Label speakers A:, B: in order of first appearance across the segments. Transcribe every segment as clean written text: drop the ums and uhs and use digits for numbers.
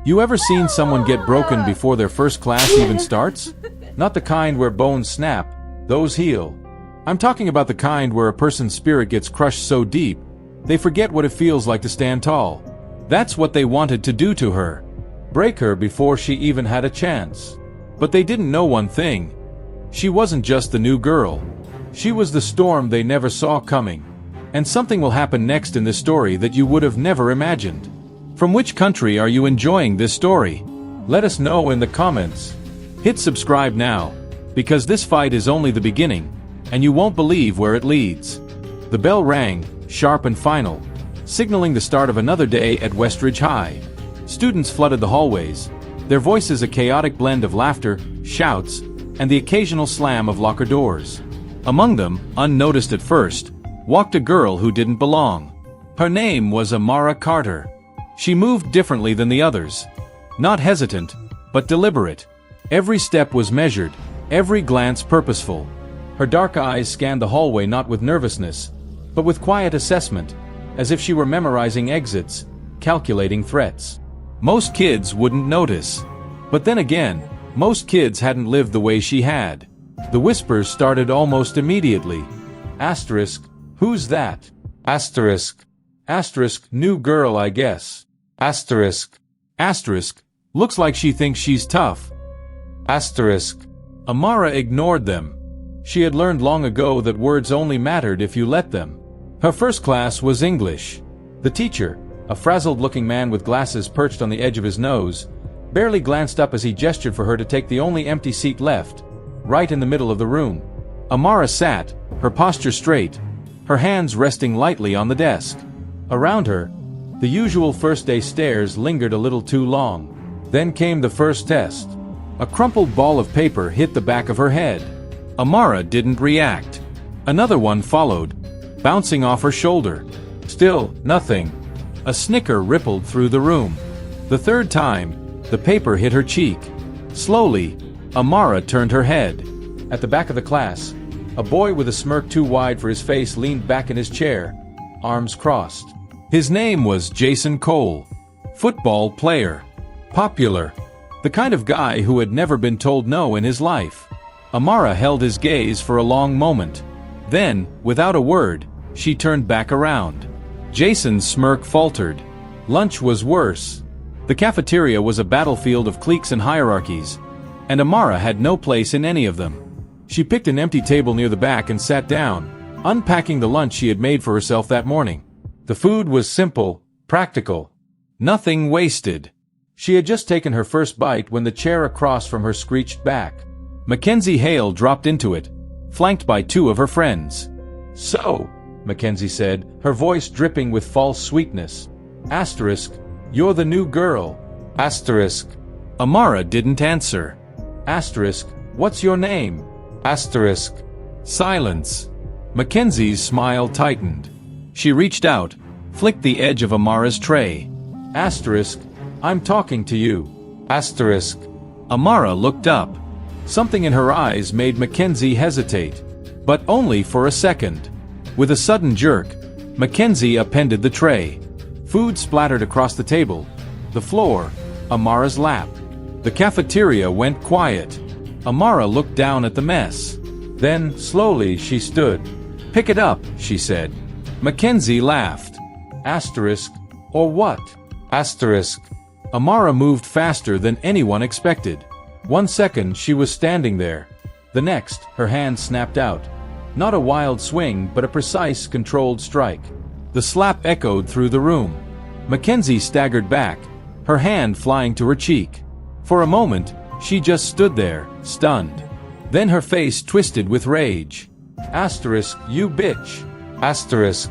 A: You ever seen someone get broken before their first class even starts? Not the kind where bones snap, those heal. I'm talking about the kind where a person's spirit gets crushed so deep, they forget what it feels like to stand tall. That's what they wanted to do to her. Break her before she even had a chance. But they didn't know one thing. She wasn't just the new girl. She was the storm they never saw coming. And something will happen next in this story that you would have never imagined. From which country are you enjoying this story? Let us know in the comments. Hit subscribe now, because this fight is only the beginning, and you won't believe where it leads. The bell rang, sharp and final, signaling the start of another day at Westridge High. Students flooded the hallways, their voices a chaotic blend of laughter, shouts, and the occasional slam of locker doors. Among them, unnoticed at first, walked a girl who didn't belong. Her name was Amara Carter. She moved differently than the others. Not hesitant, but deliberate. Every step was measured, every glance purposeful. Her dark eyes scanned the hallway not with nervousness, but with quiet assessment, as if she were memorizing exits, calculating threats. Most kids wouldn't notice. But then again, most kids hadn't lived the way she had. The whispers started almost immediately. Asterisk, who's that? Asterisk. Asterisk, new girl I guess. Asterisk. Asterisk, looks like she thinks she's tough. Asterisk. Amara ignored them. She had learned long ago that words only mattered if you let them. Her first class was English. The teacher, a frazzled-looking man with glasses perched on the edge of his nose, barely glanced up as he gestured for her to take the only empty seat left, right in the middle of the room. Amara sat, her posture straight, her hands resting lightly on the desk. Around her, the usual first-day stares lingered a little too long. Then came the first test. A crumpled ball of paper hit the back of her head. Amara didn't react. Another one followed, bouncing off her shoulder. Still, nothing. A snicker rippled through the room. The third time, the paper hit her cheek. Slowly, Amara turned her head. At the back of the class, a boy with a smirk too wide for his face leaned back in his chair, arms crossed. His name was Jason Cole. Football player. Popular. The kind of guy who had never been told no in his life. Amara held his gaze for a long moment. Then, without a word, she turned back around. Jason's smirk faltered. Lunch was worse. The cafeteria was a battlefield of cliques and hierarchies, and Amara had no place in any of them. She picked an empty table near the back and sat down, unpacking the lunch she had made for herself that morning. The food was simple, practical. Nothing wasted. She had just taken her first bite when the chair across from her screeched back. Mackenzie Hale dropped into it, flanked by two of her friends. "So," Mackenzie said, her voice dripping with false sweetness. Asterisk, "You're the new girl." Asterisk. Amara didn't answer. Asterisk, "What's your name?" Asterisk. Silence. Mackenzie's smile tightened. She reached out, flicked the edge of Amara's tray. Asterisk, "I'm talking to you." Asterisk. Amara looked up. Something in her eyes made Mackenzie hesitate, but only for a second. With a sudden jerk, Mackenzie appended the tray. Food splattered across the table, the floor, Amara's lap. The cafeteria went quiet. Amara looked down at the mess. Then, slowly, she stood. "Pick it up," she said. Mackenzie laughed. Asterisk, "Or what?" Asterisk. Amara moved faster than anyone expected. 1 second she was standing there. The next, her hand snapped out. Not a wild swing, but a precise, controlled strike. The slap echoed through the room. Mackenzie staggered back, her hand flying to her cheek. For a moment, she just stood there, stunned. Then her face twisted with rage. Asterisk, "You bitch." Asterisk.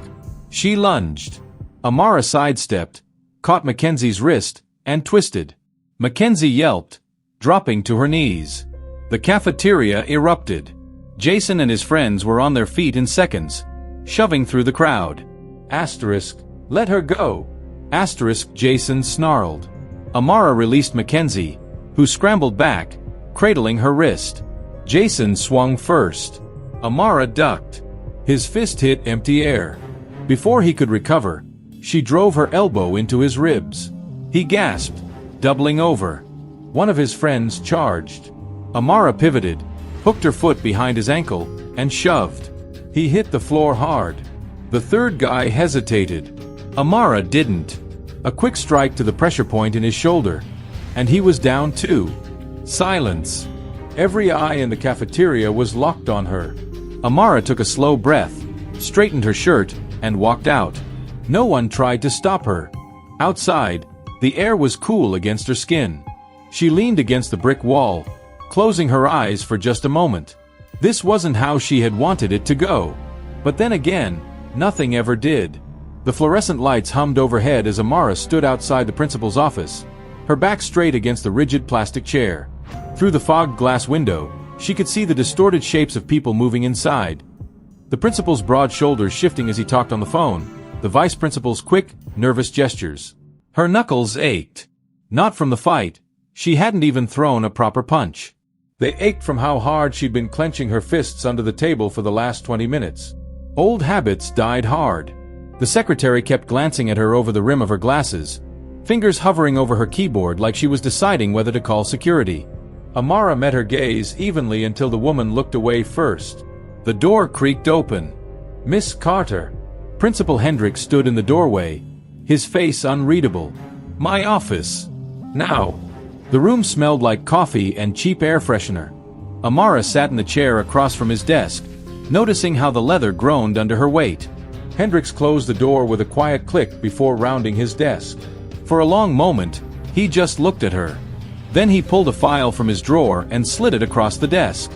A: She lunged. Amara sidestepped, caught Mackenzie's wrist, and twisted. Mackenzie yelped, dropping to her knees. The cafeteria erupted. Jason and his friends were on their feet in seconds, shoving through the crowd. Asterisk, "Let her go." Asterisk, Jason snarled. Amara released Mackenzie, who scrambled back, cradling her wrist. Jason swung first. Amara ducked. His fist hit empty air. Before he could recover, she drove her elbow into his ribs. He gasped, doubling over. One of his friends charged. Amara pivoted, hooked her foot behind his ankle, and shoved. He hit the floor hard. The third guy hesitated. Amara didn't. A quick strike to the pressure point in his shoulder, and he was down too. Silence. Every eye in the cafeteria was locked on her. Amara took a slow breath, straightened her shirt, and walked out. No one tried to stop her. Outside, the air was cool against her skin. She leaned against the brick wall, closing her eyes for just a moment. This wasn't how she had wanted it to go. But then again, nothing ever did. The fluorescent lights hummed overhead as Amara stood outside the principal's office, her back straight against the rigid plastic chair. Through the fogged glass window, she could see the distorted shapes of people moving inside. The principal's broad shoulders shifting as he talked on the phone, the vice principal's quick, nervous gestures. Her knuckles ached. Not from the fight. She hadn't even thrown a proper punch. They ached from how hard she'd been clenching her fists under the table for the last 20 minutes. Old habits died hard. The secretary kept glancing at her over the rim of her glasses, fingers hovering over her keyboard like she was deciding whether to call security. Amara met her gaze evenly until the woman looked away first. The door creaked open. "Miss Carter." Principal Hendricks stood in the doorway, his face unreadable. "My office. Now." The room smelled like coffee and cheap air freshener. Amara sat in the chair across from his desk, noticing how the leather groaned under her weight. Hendricks closed the door with a quiet click before rounding his desk. For a long moment, he just looked at her. Then he pulled a file from his drawer and slid it across the desk.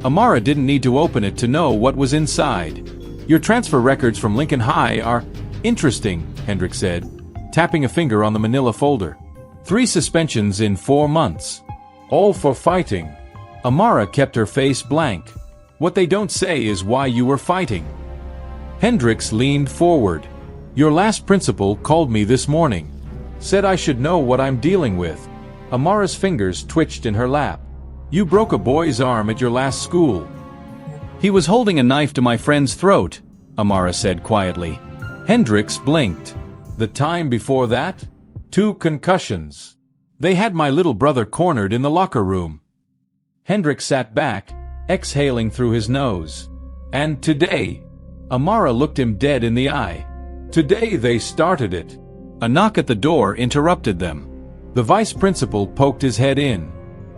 A: Amara didn't need to open it to know what was inside. "Your transfer records from Lincoln High are interesting," Hendricks said, tapping a finger on the manila folder. 3 suspensions in 4 months. All for fighting. Amara kept her face blank. "What they don't say is why you were fighting." Hendricks leaned forward. "Your last principal called me this morning. Said I should know what I'm dealing with." Amara's fingers twitched in her lap. "You broke a boy's arm at your last school." "He was holding a knife to my friend's throat," Amara said quietly. Hendricks blinked. "The time before that? 2 concussions. They had my little brother cornered in the locker room." Hendricks sat back, exhaling through his nose. "And today?" Amara looked him dead in the eye. "Today they started it." A knock at the door interrupted them. The vice principal poked his head in.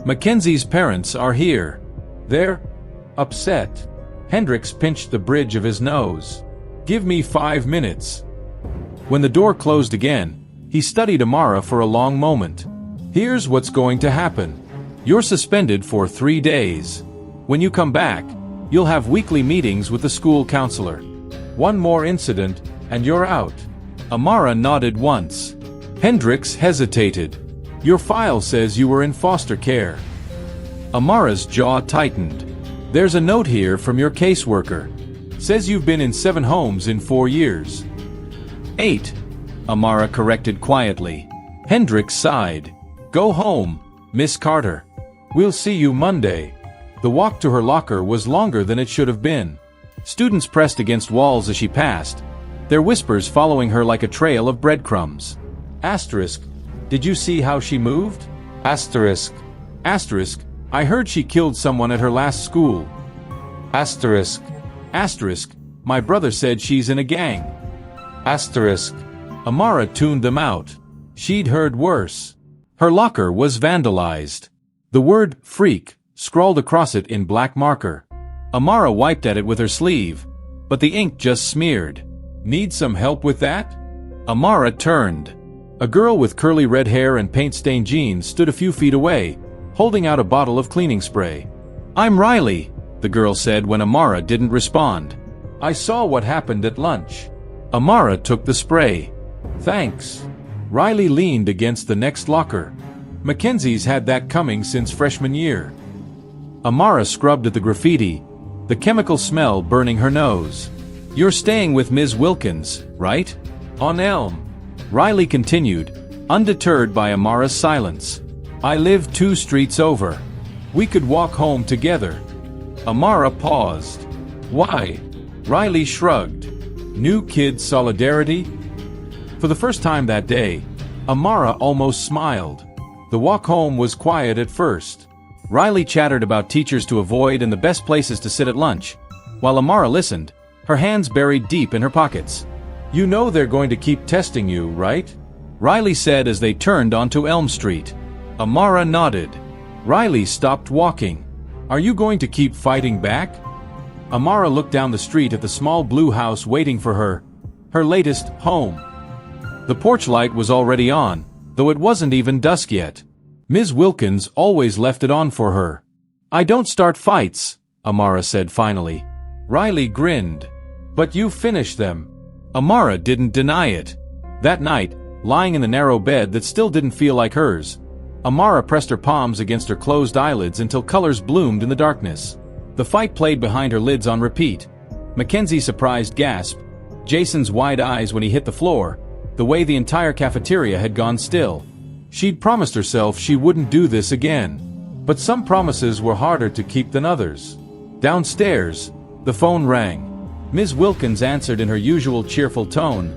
A: "Mackenzie's parents are here. They're upset." Hendricks pinched the bridge of his nose. "Give me 5 minutes." When the door closed again, he studied Amara for a long moment. "Here's what's going to happen. You're suspended for 3 days. When you come back, you'll have weekly meetings with the school counselor. 1 more incident, and you're out." Amara nodded once. Hendricks hesitated. "Your file says you were in foster care." Amara's jaw tightened. "There's a note here from your caseworker. Says you've been in 7 homes in 4 years. 8, Amara corrected quietly. Hendricks sighed. "Go home, Miss Carter. We'll see you Monday." The walk to her locker was longer than it should have been. Students pressed against walls as she passed, their whispers following her like a trail of breadcrumbs. Asterisk. "Did you see how she moved?" Asterisk. Asterisk. "I heard she killed someone at her last school." Asterisk. Asterisk. "My brother said she's in a gang." Asterisk. Amara tuned them out. She'd heard worse. Her locker was vandalized. The word "freak" scrawled across it in black marker. Amara wiped at it with her sleeve, but the ink just smeared. "Need some help with that?" Amara turned. A girl with curly red hair and paint-stained jeans stood a few feet away, holding out a bottle of cleaning spray. "I'm Riley," the girl said when Amara didn't respond. "I saw what happened at lunch." Amara took the spray. "Thanks." Riley leaned against the next locker. Mackenzie's had that coming since freshman year. Amara scrubbed at the graffiti, the chemical smell burning her nose. "You're staying with Ms. Wilkins, right? On Elm." Riley continued, undeterred by Amara's silence. "I live 2 streets over. We could walk home together." Amara paused. "Why?" Riley shrugged. "New kid solidarity?" For the first time that day, Amara almost smiled. The walk home was quiet at first. Riley chattered about teachers to avoid and the best places to sit at lunch, while Amara listened, her hands buried deep in her pockets. "You know they're going to keep testing you, right?" Riley said as they turned onto Elm Street. Amara nodded. Riley stopped walking. "Are you going to keep fighting back?" Amara looked down the street at the small blue house waiting for her, her latest home. The porch light was already on, though it wasn't even dusk yet. Ms. Wilkins always left it on for her. "I don't start fights," Amara said finally. Riley grinned. "But you finish them." Amara didn't deny it. That night, lying in the narrow bed that still didn't feel like hers, Amara pressed her palms against her closed eyelids until colors bloomed in the darkness. The fight played behind her lids on repeat. Mackenzie's surprised gasp, Jason's wide eyes when he hit the floor, the way the entire cafeteria had gone still. She'd promised herself she wouldn't do this again. But some promises were harder to keep than others. Downstairs, the phone rang. Ms. Wilkins answered in her usual cheerful tone,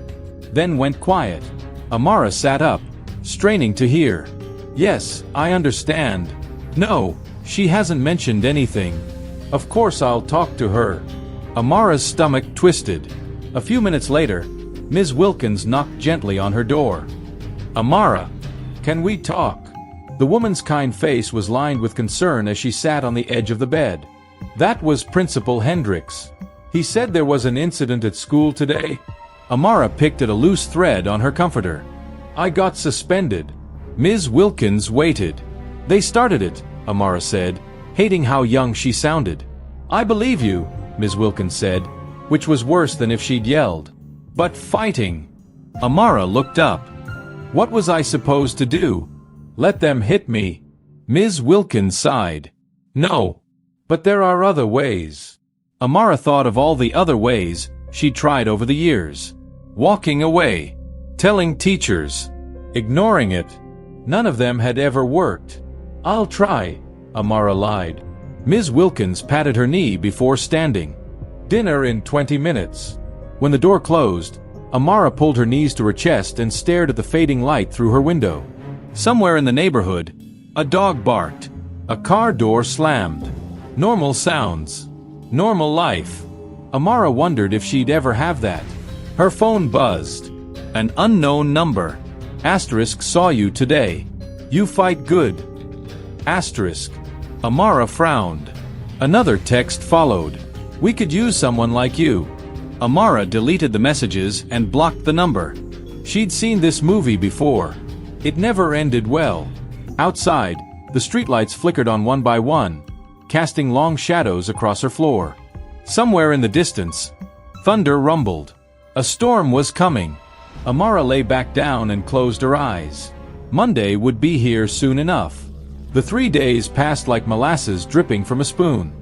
A: then went quiet. Amara sat up, straining to hear. "Yes, I understand. No, she hasn't mentioned anything. Of course I'll talk to her." Amara's stomach twisted. A few minutes later, Ms. Wilkins knocked gently on her door. "Amara, can we talk?" The woman's kind face was lined with concern as she sat on the edge of the bed. That was Principal Hendricks. "He said there was an incident at school today." Amara picked at a loose thread on her comforter. "I got suspended." Ms. Wilkins waited. "They started it," Amara said, hating how young she sounded. "I believe you," Ms. Wilkins said, which was worse than if she'd yelled. "But fighting." Amara looked up. "What was I supposed to do? Let them hit me?" Ms. Wilkins sighed. "No. But there are other ways." Amara thought of all the other ways she'd tried over the years. Walking away. Telling teachers. Ignoring it. None of them had ever worked. "I'll try," Amara lied. Ms. Wilkins patted her knee before standing. "Dinner in 20 minutes. When the door closed, Amara pulled her knees to her chest and stared at the fading light through her window. Somewhere in the neighborhood, a dog barked. A car door slammed. Normal sounds. Normal life. Amara wondered if she'd ever have that. Her phone buzzed. An unknown number. Asterisk saw you today. You fight good. Asterisk. Amara frowned. Another text followed. We could use someone like you. Amara deleted the messages and blocked the number. She'd seen this movie before. It never ended well. Outside, the streetlights flickered on one by one, casting long shadows across her floor. Somewhere in the distance, thunder rumbled. A storm was coming. Amara lay back down and closed her eyes. Monday would be here soon enough. The 3 days passed like molasses dripping from a spoon.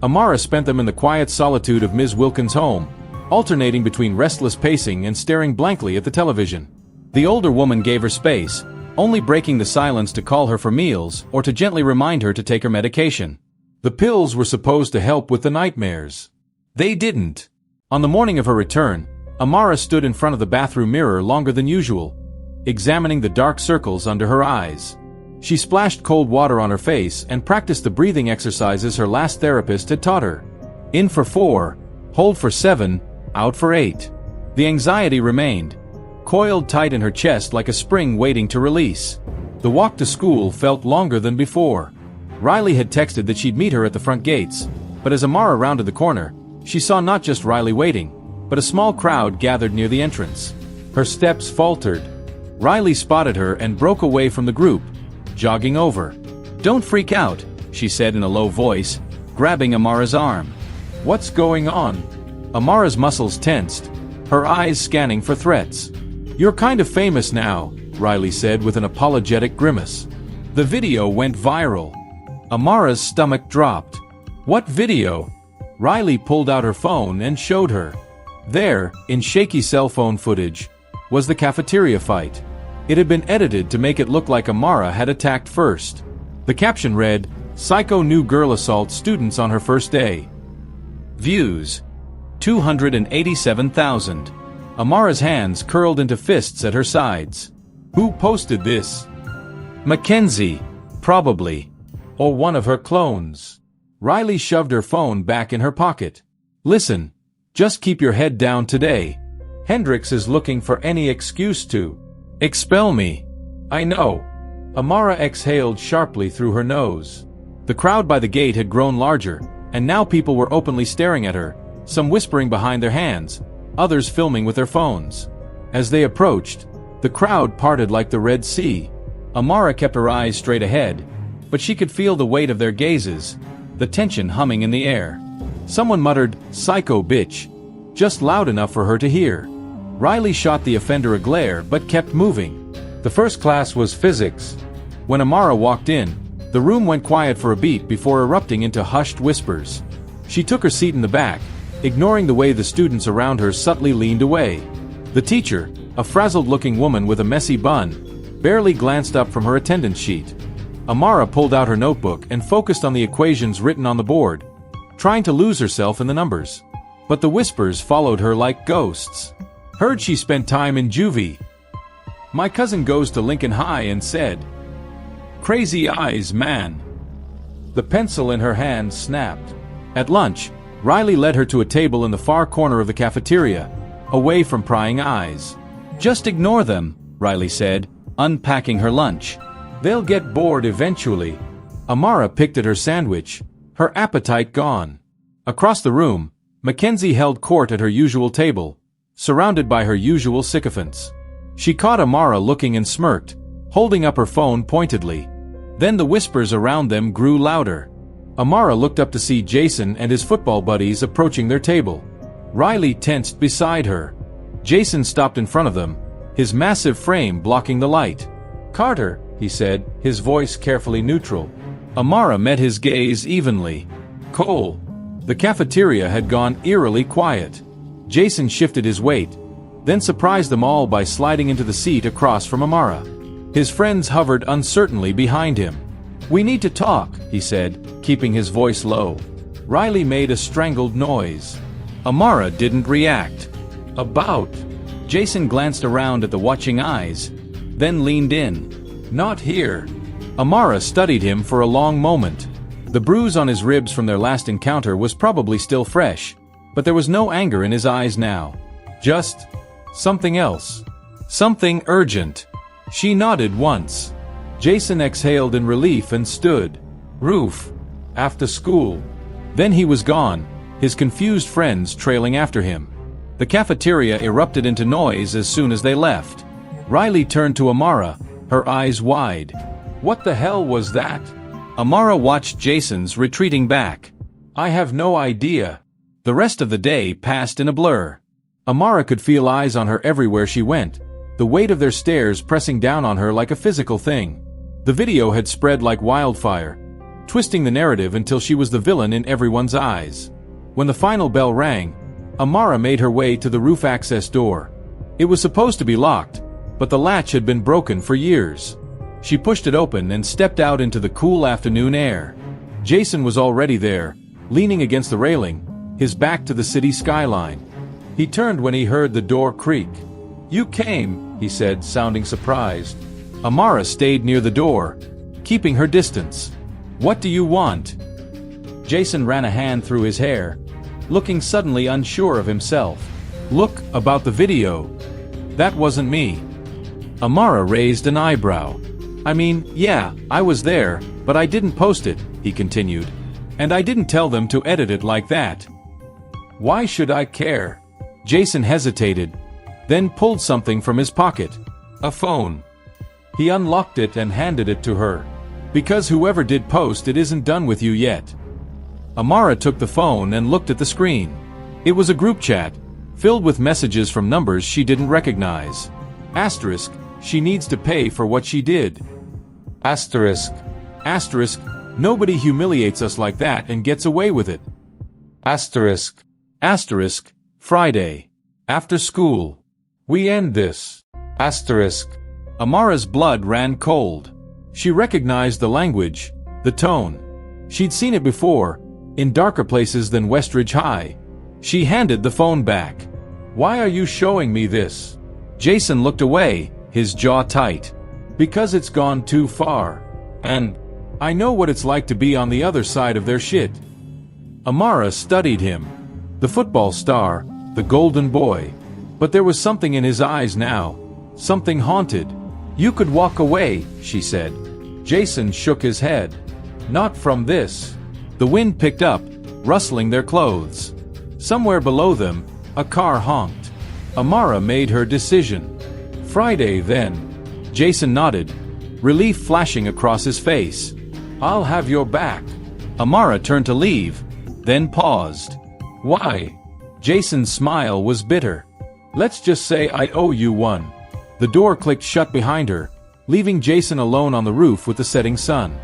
A: Amara spent them in the quiet solitude of Ms. Wilkins' home, alternating between restless pacing and staring blankly at the television. The older woman gave her space, only breaking the silence to call her for meals or to gently remind her to take her medication. The pills were supposed to help with the nightmares. They didn't. On the morning of her return, Amara stood in front of the bathroom mirror longer than usual, examining the dark circles under her eyes. She splashed cold water on her face and practiced the breathing exercises her last therapist had taught her. In for 4, hold for 7, out for 8. The anxiety remained, coiled tight in her chest like a spring waiting to release. The walk to school felt longer than before. Riley had texted that she'd meet her at the front gates, but as Amara rounded the corner, she saw not just Riley waiting, but a small crowd gathered near the entrance. Her steps faltered. Riley spotted her and broke away from the group, jogging over. "Don't freak out," she said in a low voice, grabbing Amara's arm. "What's going on?" Amara's muscles tensed, her eyes scanning for threats. "You're kind of famous now," Riley said with an apologetic grimace. The video went viral. Amara's stomach dropped. "What video?" Riley pulled out her phone and showed her. There, in shaky cell phone footage, was the cafeteria fight. It had been edited to make it look like Amara had attacked first. The caption read, "Psycho new girl assaults students on her first day." Views: 287,000. Amara's hands curled into fists at her sides. Who posted this? Mackenzie, probably. Or one of her clones. Riley shoved her phone back in her pocket. Listen, just keep your head down today. Hendrix is looking for any excuse to expel me. I know. Amara exhaled sharply through her nose. The crowd by the gate had grown larger, and now people were openly staring at her, some whispering behind their hands, others filming with their phones. As they approached, the crowd parted like the Red Sea. Amara kept her eyes straight ahead, but she could feel the weight of their gazes, the tension humming in the air. Someone muttered, "Psycho bitch," just loud enough for her to hear. Riley shot the offender a glare but kept moving. The first class was physics. When Amara walked in, the room went quiet for a beat before erupting into hushed whispers. She took her seat in the back, ignoring the way the students around her subtly leaned away. The teacher, a frazzled-looking woman with a messy bun, barely glanced up from her attendance sheet. Amara pulled out her notebook and focused on the equations written on the board, trying to lose herself in the numbers. But the whispers followed her like ghosts. Heard she spent time in juvie. My cousin goes to Lincoln High and said, "Crazy eyes, man." The pencil in her hand snapped. At lunch, Riley led her to a table in the far corner of the cafeteria, away from prying eyes. "Just ignore them," Riley said, unpacking her lunch. "They'll get bored eventually." Amara picked at her sandwich, her appetite gone. Across the room, Mackenzie held court at her usual table, surrounded by her usual sycophants. She caught Amara looking and smirked, holding up her phone pointedly. Then the whispers around them grew louder. Amara looked up to see Jason and his football buddies approaching their table. Riley tensed beside her. Jason stopped in front of them, his massive frame blocking the light. "Carter," he said, his voice carefully neutral. Amara met his gaze evenly. "Cole." The cafeteria had gone eerily quiet. Jason shifted his weight, then surprised them all by sliding into the seat across from Amara. His friends hovered uncertainly behind him. "We need to talk," he said, keeping his voice low. Riley made a strangled noise. Amara didn't react. "About?" Jason glanced around at the watching eyes, then leaned in. "Not here." Amara studied him for a long moment. The bruise on his ribs from their last encounter was probably still fresh, but there was no anger in his eyes now. Just something else. Something urgent. She nodded once. Jason exhaled in relief and stood. "Roof. After school." Then he was gone, his confused friends trailing after him. The cafeteria erupted into noise as soon as they left. Riley turned to Amara, her eyes wide. "What the hell was that?" Amara watched Jason's retreating back. "I have no idea." The rest of the day passed in a blur. Amara could feel eyes on her everywhere she went, the weight of their stares pressing down on her like a physical thing. The video had spread like wildfire, twisting the narrative until she was the villain in everyone's eyes. When the final bell rang, Amara made her way to the roof access door. It was supposed to be locked, but the latch had been broken for years. She pushed it open and stepped out into the cool afternoon air. Jason was already there, leaning against the railing, his back to the city skyline. He turned when he heard the door creak. "You came," he said, sounding surprised. Amara stayed near the door, keeping her distance. "What do you want?" Jason ran a hand through his hair, looking suddenly unsure of himself. "Look, about the video." "That wasn't me." Amara raised an eyebrow. "I mean, yeah, I was there, but I didn't post it," he continued. "And I didn't tell them to edit it like that." "Why should I care?" Jason hesitated, then pulled something from his pocket. A phone. He unlocked it and handed it to her. "Because whoever did post it isn't done with you yet." Amara took the phone and looked at the screen. It was a group chat, filled with messages from numbers she didn't recognize. Asterisk, she needs to pay for what she did. Asterisk. Asterisk, nobody humiliates us like that and gets away with it. Asterisk. Asterisk, Friday. After school. We end this. Asterisk. Amara's blood ran cold. She recognized the language, the tone. She'd seen it before, in darker places than Westridge High. She handed the phone back. "Why are you showing me this?" Jason looked away, his jaw tight. Because it's gone too far. And I know what it's like to be on the other side of their shit. Amara studied him. The football star, the golden boy. But there was something in his eyes now. Something haunted. You could walk away, she said. Jason shook his head. Not from this. The wind picked up, rustling their clothes. Somewhere below them, a car honked. Amara made her decision. Friday then. Jason nodded, relief flashing across his face. I'll have your back. Amara turned to leave, then paused. Why? Jason's smile was bitter. Let's just say I owe you one. The door clicked shut behind her, leaving Jason alone on the roof with the setting sun.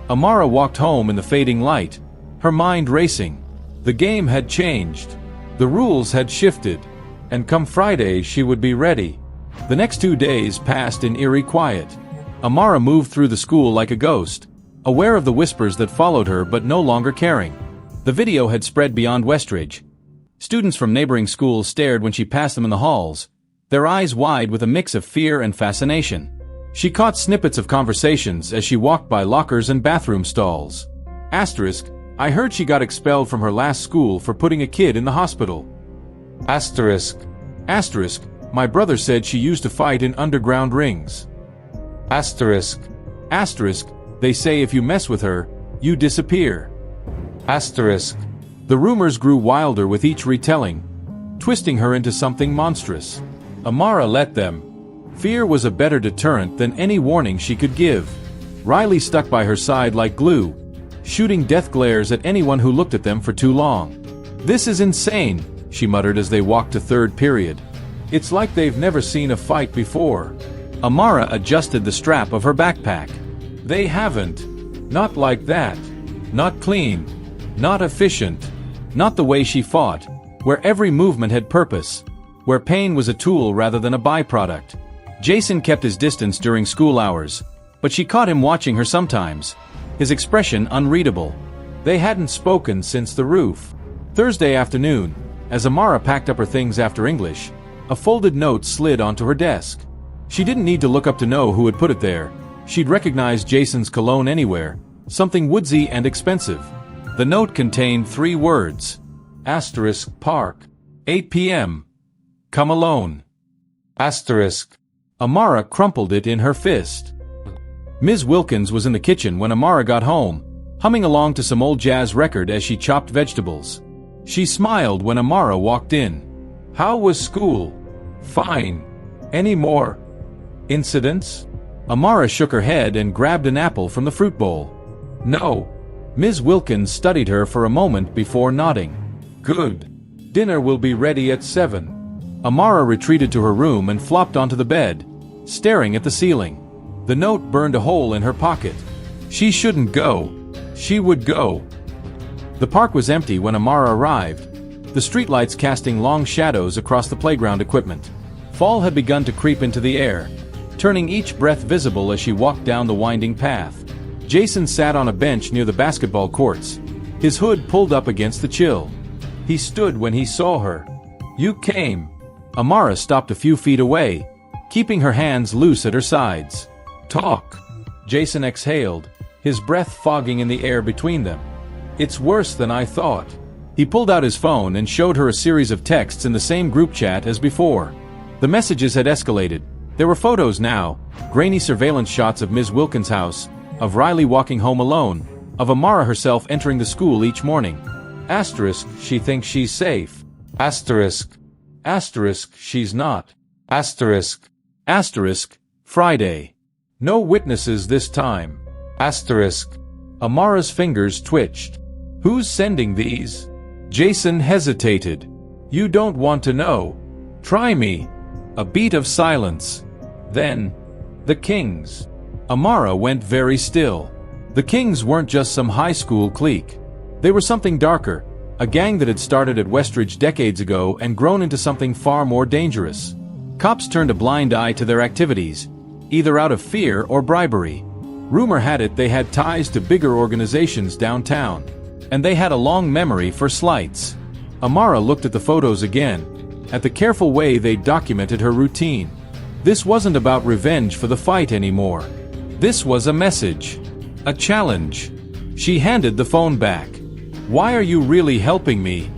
A: Amara walked home in the fading light, her mind racing. The game had changed. The rules had shifted. And come Friday she would be ready. The next 2 days passed in eerie quiet. Amara moved through the school like a ghost, aware of the whispers that followed her but no longer caring. The video had spread beyond Westridge. Students from neighboring schools stared when she passed them in the halls, their eyes wide with a mix of fear and fascination. She caught snippets of conversations as she walked by lockers and bathroom stalls. Asterisk, I heard she got expelled from her last school for putting a kid in the hospital. Asterisk. Asterisk, my brother said she used to fight in underground rings. Asterisk. Asterisk, they say if you mess with her, you disappear. Asterisk. The rumors grew wilder with each retelling, twisting her into something monstrous. Amara let them. Fear was a better deterrent than any warning she could give. Riley stuck by her side like glue, shooting death glares at anyone who looked at them for too long. This is insane, she muttered as they walked to third period. It's like they've never seen a fight before. Amara adjusted the strap of her backpack. They haven't. Not like that. Not clean. Not efficient. Not the way she fought, where every movement had purpose, where pain was a tool rather than a byproduct. Jason kept his distance during school hours, but she caught him watching her sometimes, his expression unreadable. They hadn't spoken since the roof. Thursday afternoon, as Amara packed up her things after English, a folded note slid onto her desk. She didn't need to look up to know who had put it there. She'd recognize Jason's cologne anywhere, something woodsy and expensive. The note contained 3 words. Asterisk Park. 8 p.m. Come alone. Asterisk. Amara crumpled it in her fist. Ms. Wilkins was in the kitchen when Amara got home, humming along to some old jazz record as she chopped vegetables. She smiled when Amara walked in. How was school? Fine. Any more incidents? Amara shook her head and grabbed an apple from the fruit bowl. No. Ms. Wilkins studied her for a moment before nodding. Good. Dinner will be ready at 7. Amara retreated to her room and flopped onto the bed, staring at the ceiling. The note burned a hole in her pocket. She shouldn't go. She would go. The park was empty when Amara arrived, the streetlights casting long shadows across the playground equipment. Fall had begun to creep into the air, turning each breath visible as she walked down the winding path. Jason sat on a bench near the basketball courts, his hood pulled up against the chill. He stood when he saw her. You came. Amara stopped a few feet away, keeping her hands loose at her sides. Talk. Jason exhaled, his breath fogging in the air between them. It's worse than I thought. He pulled out his phone and showed her a series of texts in the same group chat as before. The messages had escalated. There were photos now, grainy surveillance shots of Ms. Wilkins' house, of Riley walking home alone, of Amara herself entering the school each morning. Asterisk, she thinks she's safe. Asterisk. Asterisk, she's not. Asterisk. Asterisk, Friday. No witnesses this time. Asterisk. Amara's fingers twitched. Who's sending these? Jason hesitated. You don't want to know. Try me. A beat of silence. Then, the Kings. Amara went very still. The Kings weren't just some high school clique. They were something darker, a gang that had started at Westridge decades ago and grown into something far more dangerous. Cops turned a blind eye to their activities, either out of fear or bribery. Rumor had it they had ties to bigger organizations downtown, and they had a long memory for slights. Amara looked at the photos again, at the careful way they documented her routine. This wasn't about revenge for the fight anymore. This was a message. A challenge. She handed the phone back. "Why are you really helping me?"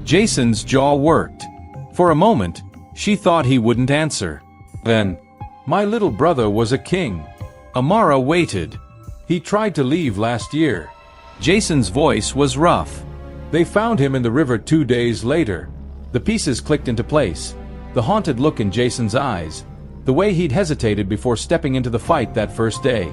A: Jason's jaw worked. For a moment, she thought he wouldn't answer. Then, "My little brother was a king." Amara waited. "He tried to leave last year." Jason's voice was rough. "They found him in the river 2 days later." The pieces clicked into place. The haunted look in Jason's eyes. The way he'd hesitated before stepping into the fight that first day.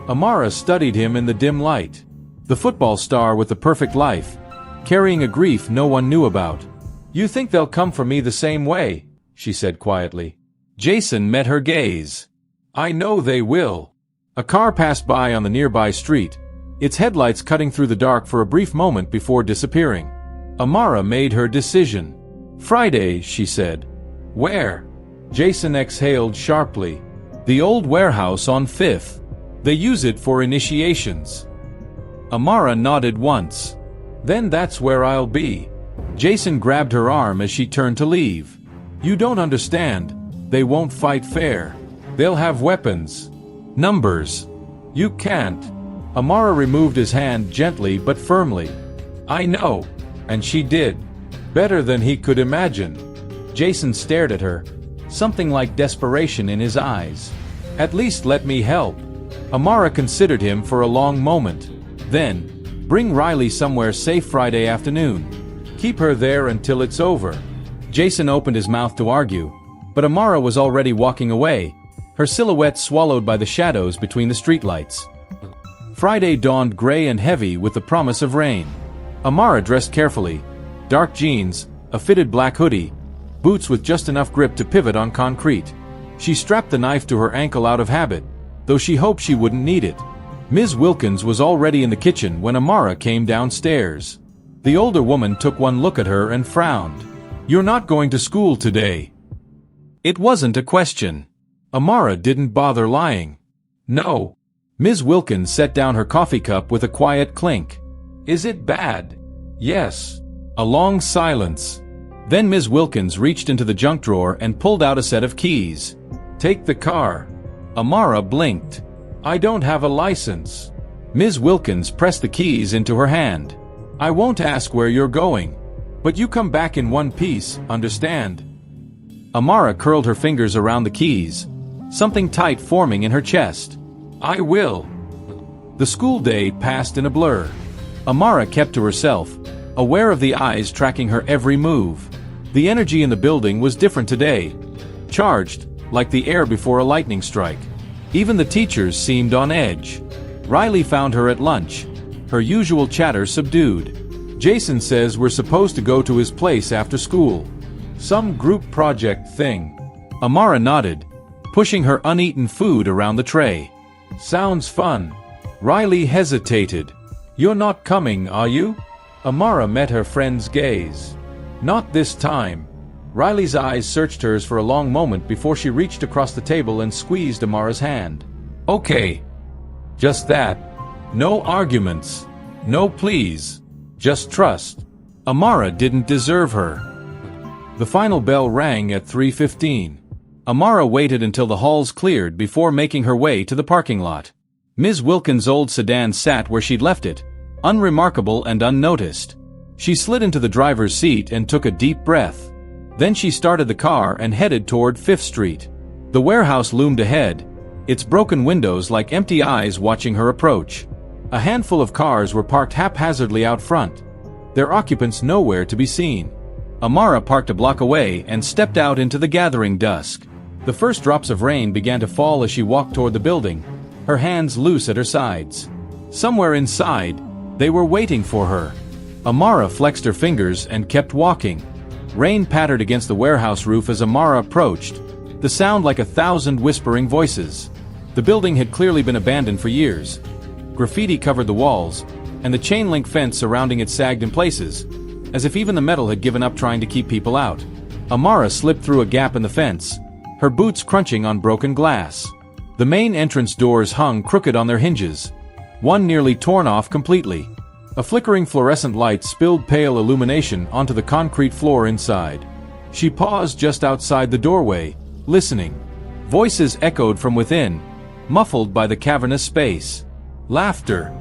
A: Amara studied him in the dim light. The football star with the perfect life, carrying a grief no one knew about. "You think they'll come for me the same way?" she said quietly. Jason met her gaze. "I know they will." A car passed by on the nearby street, its headlights cutting through the dark for a brief moment before disappearing. Amara made her decision. "Friday," she said. "Where?" Jason exhaled sharply. "The old warehouse on 5th. They use it for initiations." Amara nodded once. "Then that's where I'll be." Jason grabbed her arm as she turned to leave. "You don't understand. They won't fight fair. They'll have weapons. Numbers. You can't." Amara removed his hand gently but firmly. "I know." And she did. Better than he could imagine. Jason stared at her, something like desperation in his eyes. "At least let me help." Amara considered him for a long moment. Then, "Bring Riley somewhere safe Friday afternoon. Keep her there until it's over." Jason opened his mouth to argue, but Amara was already walking away, her silhouette swallowed by the shadows between the streetlights. Friday dawned gray and heavy with the promise of rain. Amara dressed carefully. Dark jeans, a fitted black hoodie, boots with just enough grip to pivot on concrete. She strapped the knife to her ankle out of habit, though she hoped she wouldn't need it. Ms. Wilkins was already in the kitchen when Amara came downstairs. The older woman took one look at her and frowned. "You're not going to school today." It wasn't a question. Amara didn't bother lying. "No." Ms. Wilkins set down her coffee cup with a quiet clink. "Is it bad?" "Yes." A long silence. Then Ms. Wilkins reached into the junk drawer and pulled out a set of keys. "Take the car." Amara blinked. "I don't have a license." Ms. Wilkins pressed the keys into her hand. "I won't ask where you're going. But you come back in one piece, understand?" Amara curled her fingers around the keys, something tight forming in her chest. "I will." The school day passed in a blur. Amara kept to herself, aware of the eyes tracking her every move. The energy in the building was different today. Charged, like the air before a lightning strike. Even the teachers seemed on edge. Riley found her at lunch, her usual chatter subdued. "Jason says we're supposed to go to his place after school. Some group project thing." Amara nodded, pushing her uneaten food around the tray. "Sounds fun." Riley hesitated. "You're not coming, are you?" Amara met her friend's gaze. "Not this time." Riley's eyes searched hers for a long moment before she reached across the table and squeezed Amara's hand. "Okay. Just that. No arguments. No pleas. Just trust." Amara didn't deserve her. The final bell rang at 3:15. Amara waited until the halls cleared before making her way to the parking lot. Ms. Wilkins' old sedan sat where she'd left it, unremarkable and unnoticed. She slid into the driver's seat and took a deep breath. Then she started the car and headed toward 5th Street. The warehouse loomed ahead, its broken windows like empty eyes watching her approach. A handful of cars were parked haphazardly out front, their occupants nowhere to be seen. Amara parked a block away and stepped out into the gathering dusk. The first drops of rain began to fall as she walked toward the building, her hands loose at her sides. Somewhere inside, they were waiting for her. Amara flexed her fingers and kept walking. Rain pattered against the warehouse roof as Amara approached, the sound like 1,000 whispering voices. The building had clearly been abandoned for years. Graffiti covered the walls, and the chain-link fence surrounding it sagged in places, as if even the metal had given up trying to keep people out. Amara slipped through a gap in the fence, her boots crunching on broken glass. The main entrance doors hung crooked on their hinges, one nearly torn off completely. A flickering fluorescent light spilled pale illumination onto the concrete floor inside. She paused just outside the doorway, listening. Voices echoed from within, muffled by the cavernous space. Laughter.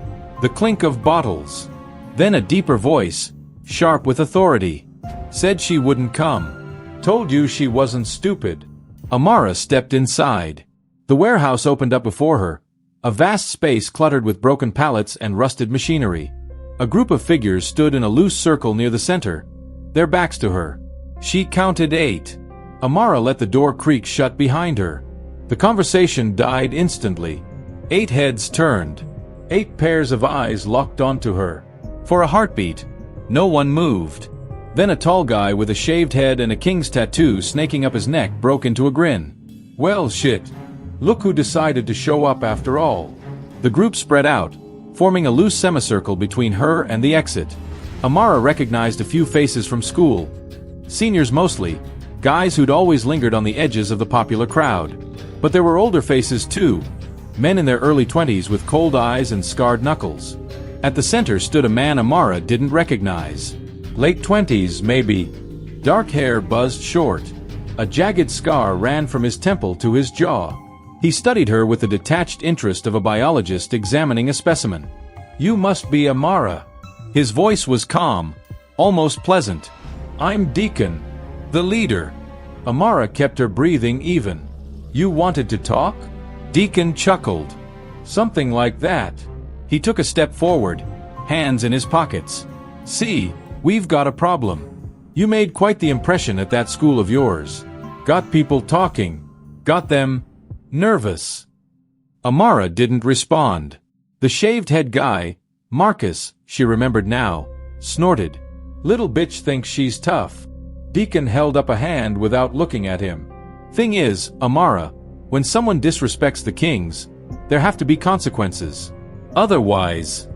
A: The clink of bottles. Then a deeper voice, sharp with authority. Said she wouldn't come. Told you she wasn't stupid. Amara stepped inside. The warehouse opened up before her, a vast space cluttered with broken pallets and rusted machinery. A group of figures stood in a loose circle near the center, their backs to her. She counted 8. Amara let the door creak shut behind her. The conversation died instantly. 8 heads turned. 8 pairs of eyes locked onto her. For a heartbeat, no one moved. Then a tall guy with a shaved head and a king's tattoo snaking up his neck broke into a grin. Well shit. Look who decided to show up after all. The group spread out, forming a loose semicircle between her and the exit. Amara recognized a few faces from school. Seniors mostly, guys who'd always lingered on the edges of the popular crowd. But there were older faces too, men in their early 20s with cold eyes and scarred knuckles. At the center stood a man Amara didn't recognize. Late 20s, maybe. Dark hair buzzed short. A jagged scar ran from his temple to his jaw. He studied her with the detached interest of a biologist examining a specimen. You must be Amara. His voice was calm, almost pleasant. I'm Deacon, the leader. Amara kept her breathing even. You wanted to talk? Deacon chuckled. Something like that. He took a step forward, hands in his pockets. See, we've got a problem. You made quite the impression at that school of yours. Got people talking. Got them nervous. Amara didn't respond. The shaved-head guy, Marcus, she remembered now, snorted. Little bitch thinks she's tough. Deacon held up a hand without looking at him. Thing is, Amara, when someone disrespects the kings, there have to be consequences. Otherwise...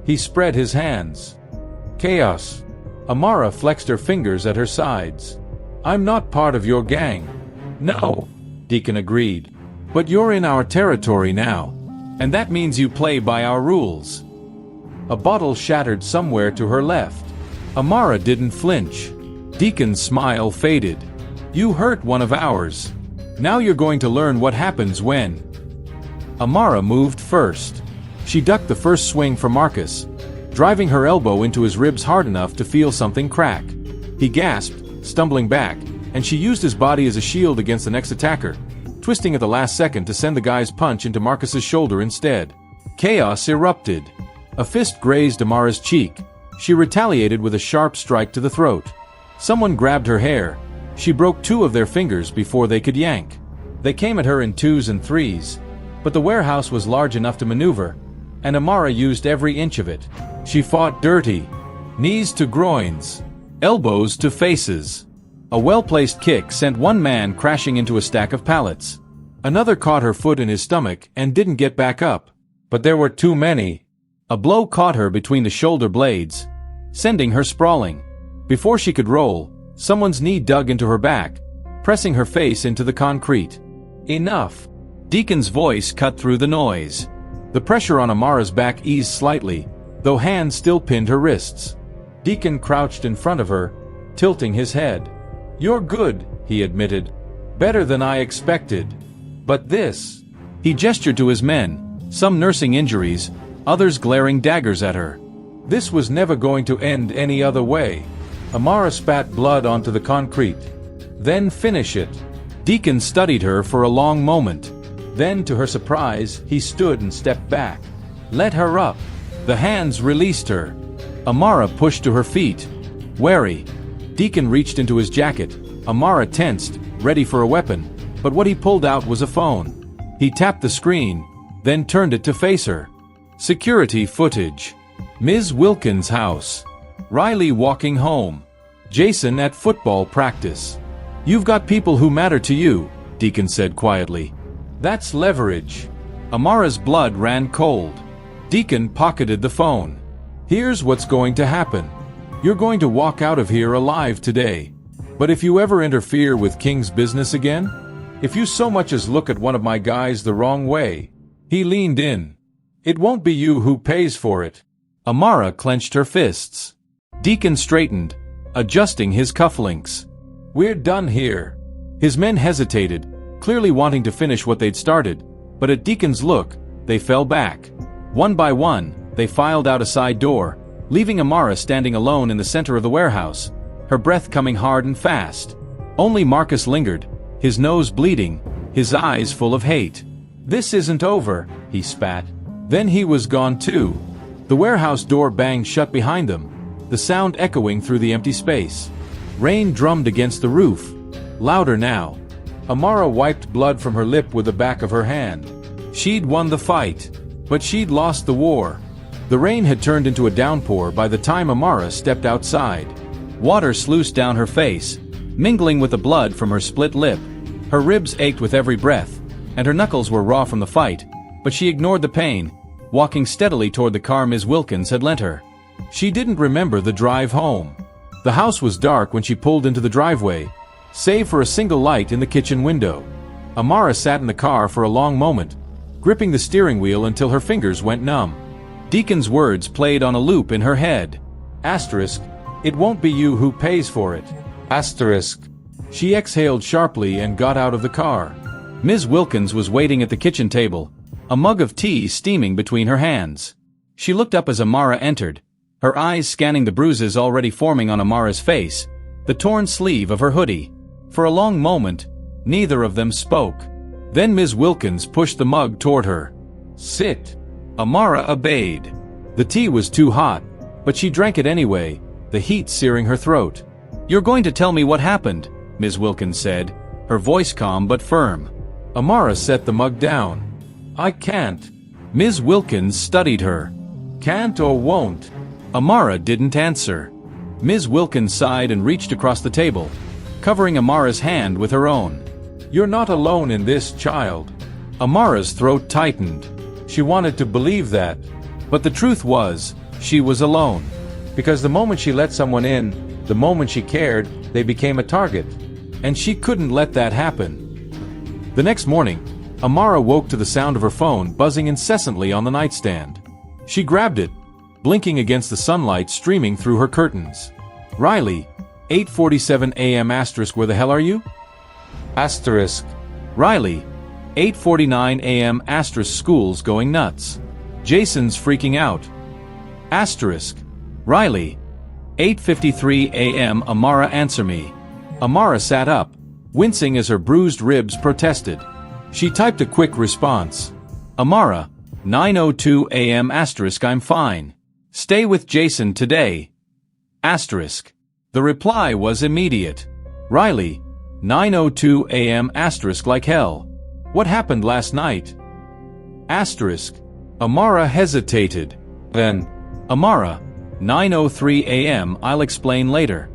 A: He spread his hands. Chaos. Amara flexed her fingers at her sides. I'm not part of your gang. No, Deacon agreed. But you're in our territory now, and that means you play by our rules. A bottle shattered somewhere to her left. Amara didn't flinch. Deacon's smile faded. You hurt one of ours. Now you're going to learn what happens when... Amara moved first. She ducked the first swing from Marcus, driving her elbow into his ribs hard enough to feel something crack. He gasped, stumbling back, and she used his body as a shield against the next attacker, twisting at the last second to send the guy's punch into Marcus's shoulder instead. Chaos erupted. A fist grazed Amara's cheek. She retaliated with a sharp strike to the throat. Someone grabbed her hair. She broke 2 of their fingers before they could yank. They came at her in 2s and 3s, but the warehouse was large enough to maneuver, and Amara used every inch of it. She fought dirty. Knees to groins. Elbows to faces. A well-placed kick sent one man crashing into a stack of pallets. Another caught her foot in his stomach and didn't get back up. But there were too many. A blow caught her between the shoulder blades, sending her sprawling. Before she could roll, someone's knee dug into her back, pressing her face into the concrete. Enough. Deacon's voice cut through the noise. The pressure on Amara's back eased slightly, though hands still pinned her wrists. Deacon crouched in front of her, tilting his head. You're good, he admitted. Better than I expected. But this... He gestured to his men, some nursing injuries, others glaring daggers at her. This was never going to end any other way. Amara spat blood onto the concrete. Then finish it. Deacon studied her for a long moment. Then, to her surprise, he stood and stepped back. Let her up. The hands released her. Amara pushed to her feet. Wary. Deacon reached into his jacket. Amara tensed, ready for a weapon, but what he pulled out was a phone. He tapped the screen, then turned it to face her. Security footage. Ms. Wilkins' house. Riley walking home. Jason at football practice. You've got people who matter to you, Deacon said quietly. That's leverage. Amara's blood ran cold. Deacon pocketed the phone. Here's what's going to happen. You're going to walk out of here alive today. But if you ever interfere with King's business again, if you so much as look at one of my guys the wrong way, he leaned in. It won't be you who pays for it. Amara clenched her fists. Deacon straightened, adjusting his cufflinks. We're done here. His men hesitated, clearly wanting to finish what they'd started, but at Deacon's look, they fell back. One by one, they filed out a side door, leaving Amara standing alone in the center of the warehouse, her breath coming hard and fast. Only Marcus lingered, his nose bleeding, his eyes full of hate. "This isn't over," he spat. Then he was gone too. The warehouse door banged shut behind them, the sound echoing through the empty space. Rain drummed against the roof, louder now. Amara wiped blood from her lip with the back of her hand. She'd won the fight, but she'd lost the war. The rain had turned into a downpour by the time Amara stepped outside. Water sluiced down her face, mingling with the blood from her split lip. Her ribs ached with every breath, and her knuckles were raw from the fight, but she ignored the pain, walking steadily toward the car Ms. Wilkins had lent her. She didn't remember the drive home. The house was dark when she pulled into the driveway, save for a single light in the kitchen window. Amara sat in the car for a long moment, gripping the steering wheel until her fingers went numb. Deacon's words played on a loop in her head. Asterisk, it won't be you who pays for it. Asterisk. She exhaled sharply and got out of the car. Ms. Wilkins was waiting at the kitchen table, a mug of tea steaming between her hands. She looked up as Amara entered, her eyes scanning the bruises already forming on Amara's face, the torn sleeve of her hoodie. For a long moment, neither of them spoke. Then Ms. Wilkins pushed the mug toward her. "Sit." Amara obeyed. The tea was too hot, but she drank it anyway, the heat searing her throat. "You're going to tell me what happened," Ms. Wilkins said, her voice calm but firm. Amara set the mug down. "I can't." Ms. Wilkins studied her. "Can't or won't?" Amara didn't answer. Ms. Wilkins sighed and reached across the table, covering Amara's hand with her own. "You're not alone in this, child." Amara's throat tightened. She wanted to believe that, but the truth was, she was alone. Because the moment she let someone in, the moment she cared, they became a target. And she couldn't let that happen. The next morning, Amara woke to the sound of her phone buzzing incessantly on the nightstand. She grabbed it, blinking against the sunlight streaming through her curtains. "Riley, 8:47 a.m. asterisk, where the hell are you?" Asterisk. "Riley, 8:49 a.m. asterisk, school's going nuts. Jason's freaking out." Asterisk. "Riley, 8:53 a.m. Amara, answer me." Amara sat up, wincing as her bruised ribs protested. She typed a quick response. "Amara, 9:02 a.m. asterisk, I'm fine. Stay with Jason today." Asterisk. The reply was immediate. "Riley, 9:02 a.m. asterisk, like hell. What happened last night?" Asterisk. Amara hesitated. Then, "Amara, 9:03 a.m. I'll explain later."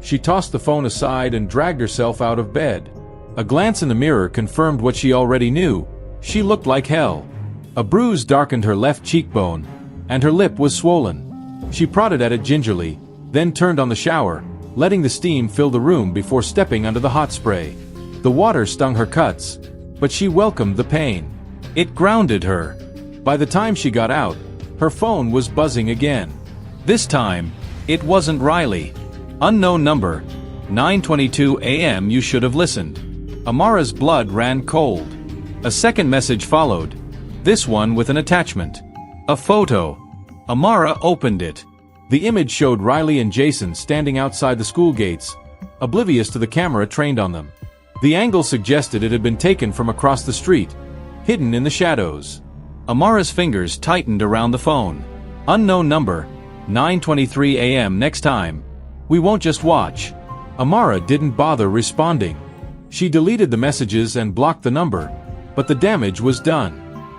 A: She tossed the phone aside and dragged herself out of bed. A glance in the mirror confirmed what she already knew. She looked like hell. A bruise darkened her left cheekbone, and her lip was swollen. She prodded at it gingerly, then turned on the shower, letting the steam fill the room before stepping under the hot spray. The water stung her cuts, but she welcomed the pain. It grounded her. By the time she got out, her phone was buzzing again. This time, it wasn't Riley. "Unknown number, 9:22 a.m. you should have listened." Amara's blood ran cold. A second message followed, this one with an attachment. A photo. Amara opened it. The image showed Riley and Jason standing outside the school gates, oblivious to the camera trained on them. The angle suggested it had been taken from across the street, hidden in the shadows. Amara's fingers tightened around the phone. "Unknown number, 9:23 a.m. next time. We won't just watch." Amara didn't bother responding. She deleted the messages and blocked the number, but the damage was done.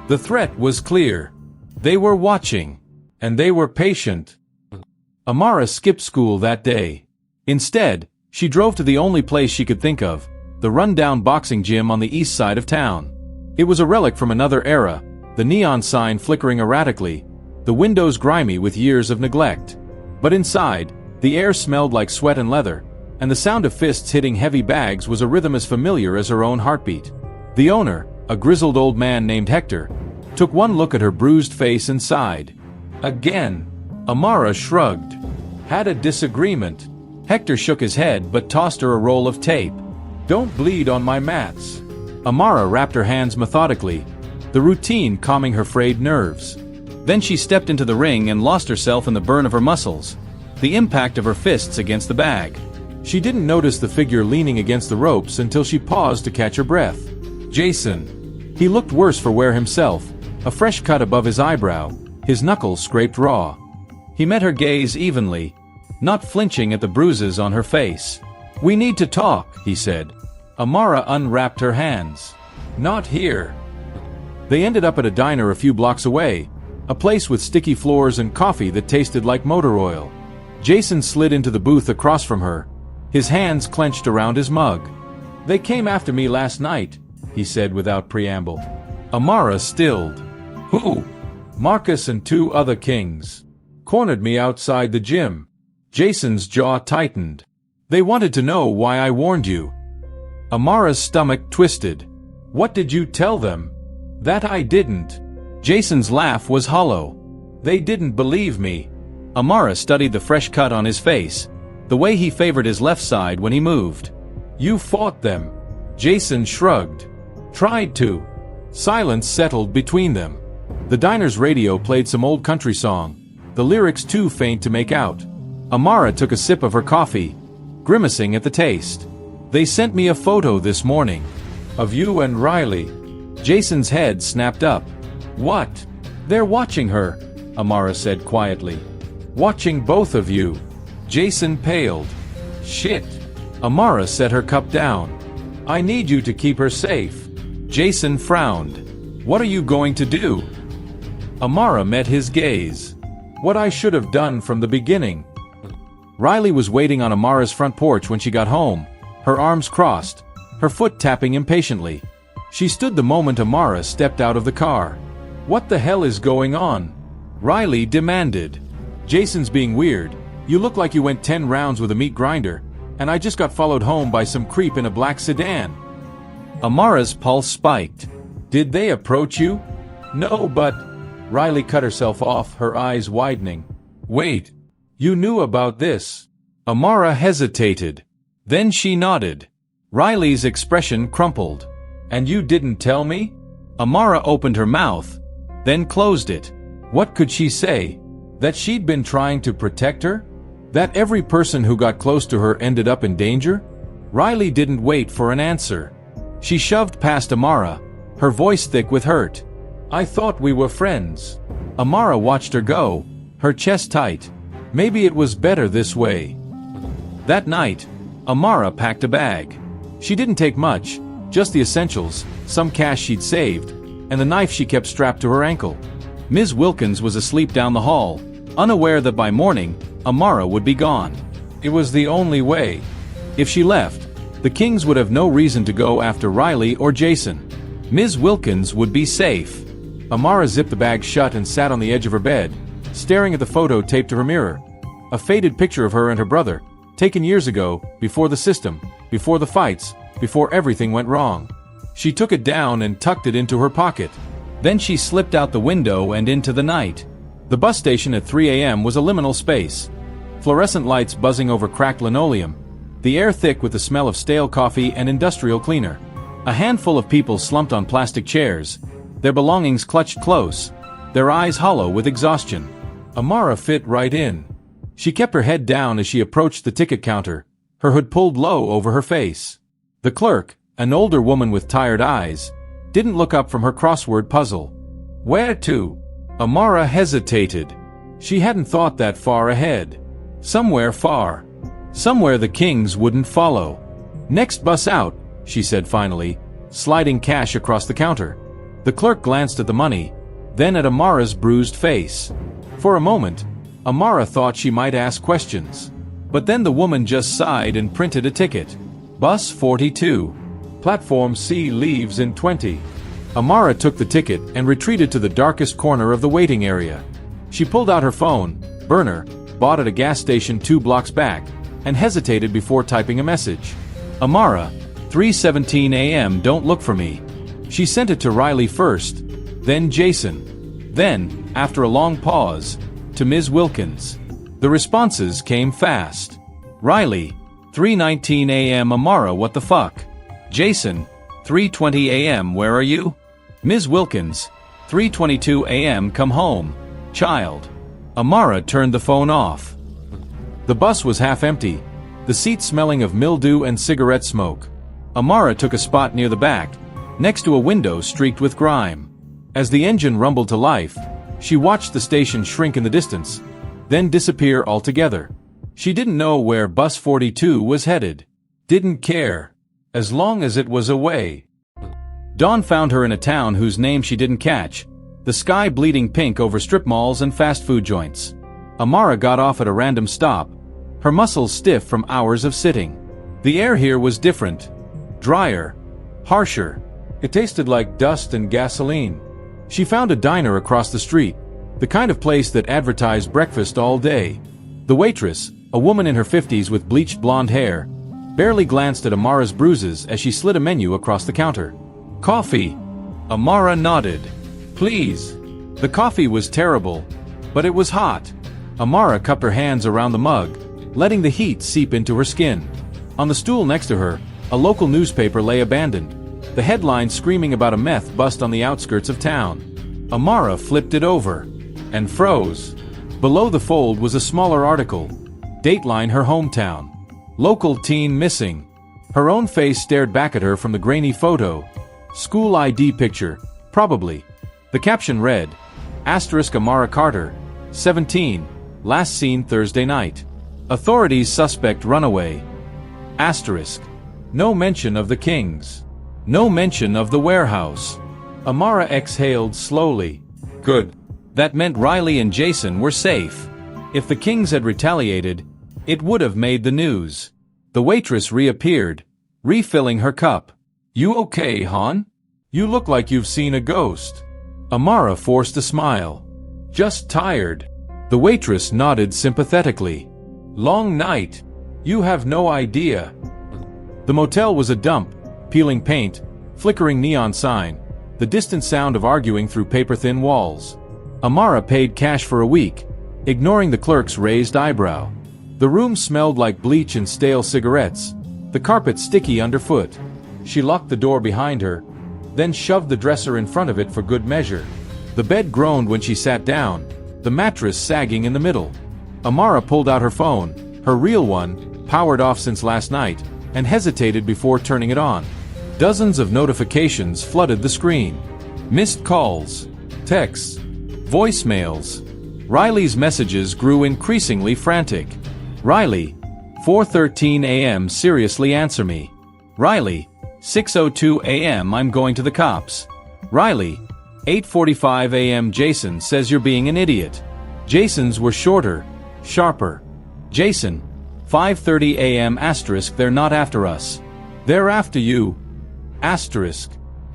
A: The threat was clear. They were watching, and they were patient. Amara skipped school that day. Instead, she drove to the only place she could think of, the rundown boxing gym on the east side of town. It was a relic from another era, the neon sign flickering erratically, the windows grimy with years of neglect. But inside, the air smelled like sweat and leather, and the sound of fists hitting heavy bags was a rhythm as familiar as her own heartbeat. The owner, a grizzled old man named Hector, took one look at her bruised face and sighed. "Again." Amara shrugged. "Had a disagreement." Hector shook his head but tossed her a roll of tape. "Don't bleed on my mats." Amara wrapped her hands methodically, the routine calming her frayed nerves. Then she stepped into the ring and lost herself in the burn of her muscles, the impact of her fists against the bag. She didn't notice the figure leaning against the ropes until she paused to catch her breath. Jason. He looked worse for wear himself, a fresh cut above his eyebrow, his knuckles scraped raw. He met her gaze evenly, not flinching at the bruises on her face. "We need to talk," he said. Amara unwrapped her hands. "Not here." They ended up at a diner a few blocks away, a place with sticky floors and coffee that tasted like motor oil. Jason slid into the booth across from her, his hands clenched around his mug. "They came after me last night," he said without preamble. Amara stilled. "Who?" "Marcus and 2 other kings. Cornered me outside the gym." Jason's jaw tightened. "They wanted to know why I warned you." Amara's stomach twisted. "What did you tell them?" "That I didn't." Jason's laugh was hollow. "They didn't believe me." Amara studied the fresh cut on his face, the way he favored his left side when he moved. "You fought them." Jason shrugged. "Tried to." Silence settled between them. The diner's radio played some old country song, the lyrics too faint to make out. Amara took a sip of her coffee, grimacing at the taste. "They sent me a photo this morning. Of you and Riley." Jason's head snapped up. "What?" "They're watching her," Amara said quietly. "Watching both of you." Jason paled. "Shit." Amara set her cup down. "I need you to keep her safe." Jason frowned. "What are you going to do?" Amara met his gaze. "What I should have done from the beginning." Riley was waiting on Amara's front porch when she got home, her arms crossed, her foot tapping impatiently. She stood the moment Amara stepped out of the car. "What the hell is going on?" Riley demanded. "Jason's being weird. You look like you went 10 rounds with a meat grinder, and I just got followed home by some creep in a black sedan." Amara's pulse spiked. "Did they approach you?" "No, but..." Riley cut herself off, her eyes widening. "Wait. You knew about this?" Amara hesitated. Then she nodded. Riley's expression crumpled. "And you didn't tell me?" Amara opened her mouth, then closed it. What could she say? That she'd been trying to protect her? That every person who got close to her ended up in danger? Riley didn't wait for an answer. She shoved past Amara, her voice thick with hurt. "I thought we were friends." Amara watched her go, her chest tight. Maybe it was better this way. That night, Amara packed a bag. She didn't take much, just the essentials, some cash she'd saved, and the knife she kept strapped to her ankle. Ms. Wilkins was asleep down the hall, unaware that by morning, Amara would be gone. It was the only way. If she left, the Kings would have no reason to go after Riley or Jason. Ms. Wilkins would be safe. Amara zipped the bag shut and sat on the edge of her bed, staring at the photo taped to her mirror. A faded picture of her and her brother, taken years ago, before the system, before the fights, before everything went wrong. She took it down and tucked it into her pocket. Then she slipped out the window and into the night. The bus station at 3 a.m. was a liminal space. Fluorescent lights buzzing over cracked linoleum, the air thick with the smell of stale coffee and industrial cleaner. A handful of people slumped on plastic chairs, their belongings clutched close, their eyes hollow with exhaustion. Amara fit right in. She kept her head down as she approached the ticket counter, her hood pulled low over her face. The clerk, an older woman with tired eyes, didn't look up from her crossword puzzle. "Where to?" Amara hesitated. She hadn't thought that far ahead. Somewhere far. Somewhere the Kings wouldn't follow. "Next bus out," she said finally, sliding cash across the counter. The clerk glanced at the money, then at Amara's bruised face. For a moment, Amara thought she might ask questions. But then the woman just sighed and printed a ticket. Bus 42. Platform C leaves in 20. Amara took the ticket and retreated to the darkest corner of the waiting area. She pulled out her phone, burner, bought at a gas station 2 blocks back, and hesitated before typing a message. "Amara, 3:17 a.m. don't look for me." She sent it to Riley first, then Jason. Then, after a long pause, to Ms. Wilkins. The responses came fast. Riley, 3:19 a.m. Amara what the fuck? Jason,
B: 3:20 a.m. Where are you? Ms. Wilkins. 3:22 a.m. Come home. Child. Amara turned the phone off.
A: The bus was half empty, the seat smelling of mildew and cigarette smoke. Amara took a spot near the back, next to a window streaked with grime. As the engine rumbled to life, she watched the station shrink in the distance, then disappear altogether. She didn't know where Bus 42 was headed. Didn't care, as long as it was away. Dawn found her in a town whose name she didn't catch, the sky bleeding pink over strip malls and fast food joints. Amara got off at a random stop, her muscles stiff from hours of sitting. The air here was different, drier, harsher. It tasted like dust and gasoline. She found a diner across the street, the kind of place that advertised breakfast all day. The waitress, a woman in her 50s with bleached blonde hair, barely glanced at Amara's bruises as she slid a menu across the counter. Coffee. Amara nodded. Please. The coffee was terrible, but it was hot. Amara cupped her hands around the mug, letting the heat seep into her skin. On the stool next to her, a local newspaper lay abandoned, the headline screaming about a meth bust on the outskirts of town. Amara flipped it over and froze. Below the fold was a smaller article. Dateline her hometown. Local teen missing. Her own face stared back at her from the grainy photo. School ID picture, probably. The caption read, Amara Carter, 17, last seen Thursday night. Authorities suspect runaway. No mention of the Kings. No mention of the warehouse. Amara exhaled slowly. Good. That meant Riley and Jason were safe. If the Kings had retaliated, it would have made the news. The waitress reappeared, refilling her cup. You okay, hon? You look like you've seen a ghost. Amara forced a smile. Just tired. The waitress nodded sympathetically. Long night. You have no idea. The motel was a dump, peeling paint, flickering neon sign, the distant sound of arguing through paper-thin walls. Amara paid cash for a week, ignoring the clerk's raised eyebrow. The room smelled like bleach and stale cigarettes, the carpet sticky underfoot. She locked the door behind her, then shoved the dresser in front of it for good measure. The bed groaned when she sat down, the mattress sagging in the middle. Amara pulled out her phone, her real one, powered off since last night, and hesitated before turning it on. Dozens of notifications flooded the screen. Missed calls, texts, voicemails. Riley's messages grew increasingly frantic. Riley, 4:13 a.m. Seriously answer me. Riley, 6:02 a.m. I'm going to the cops. Riley, 8:45 a.m. Jason says you're being an idiot. Jason's were shorter, sharper. Jason, 5:30 a.m. They're not after us. They're after you.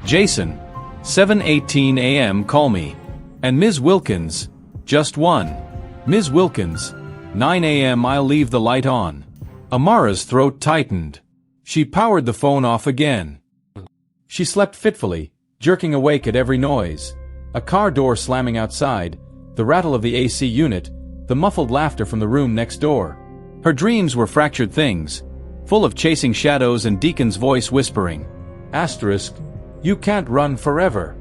A: Jason, 7:18 a.m. Call me. And Ms. Wilkins, just one. Ms. Wilkins, 9 a.m. I'll leave the light on. Amara's throat tightened. She powered the phone off again. She slept fitfully, jerking awake at every noise. A car door slamming outside, the rattle of the AC unit, the muffled laughter from the room next door. Her dreams were fractured things, full of chasing shadows and Deacon's voice whispering, You can't run forever.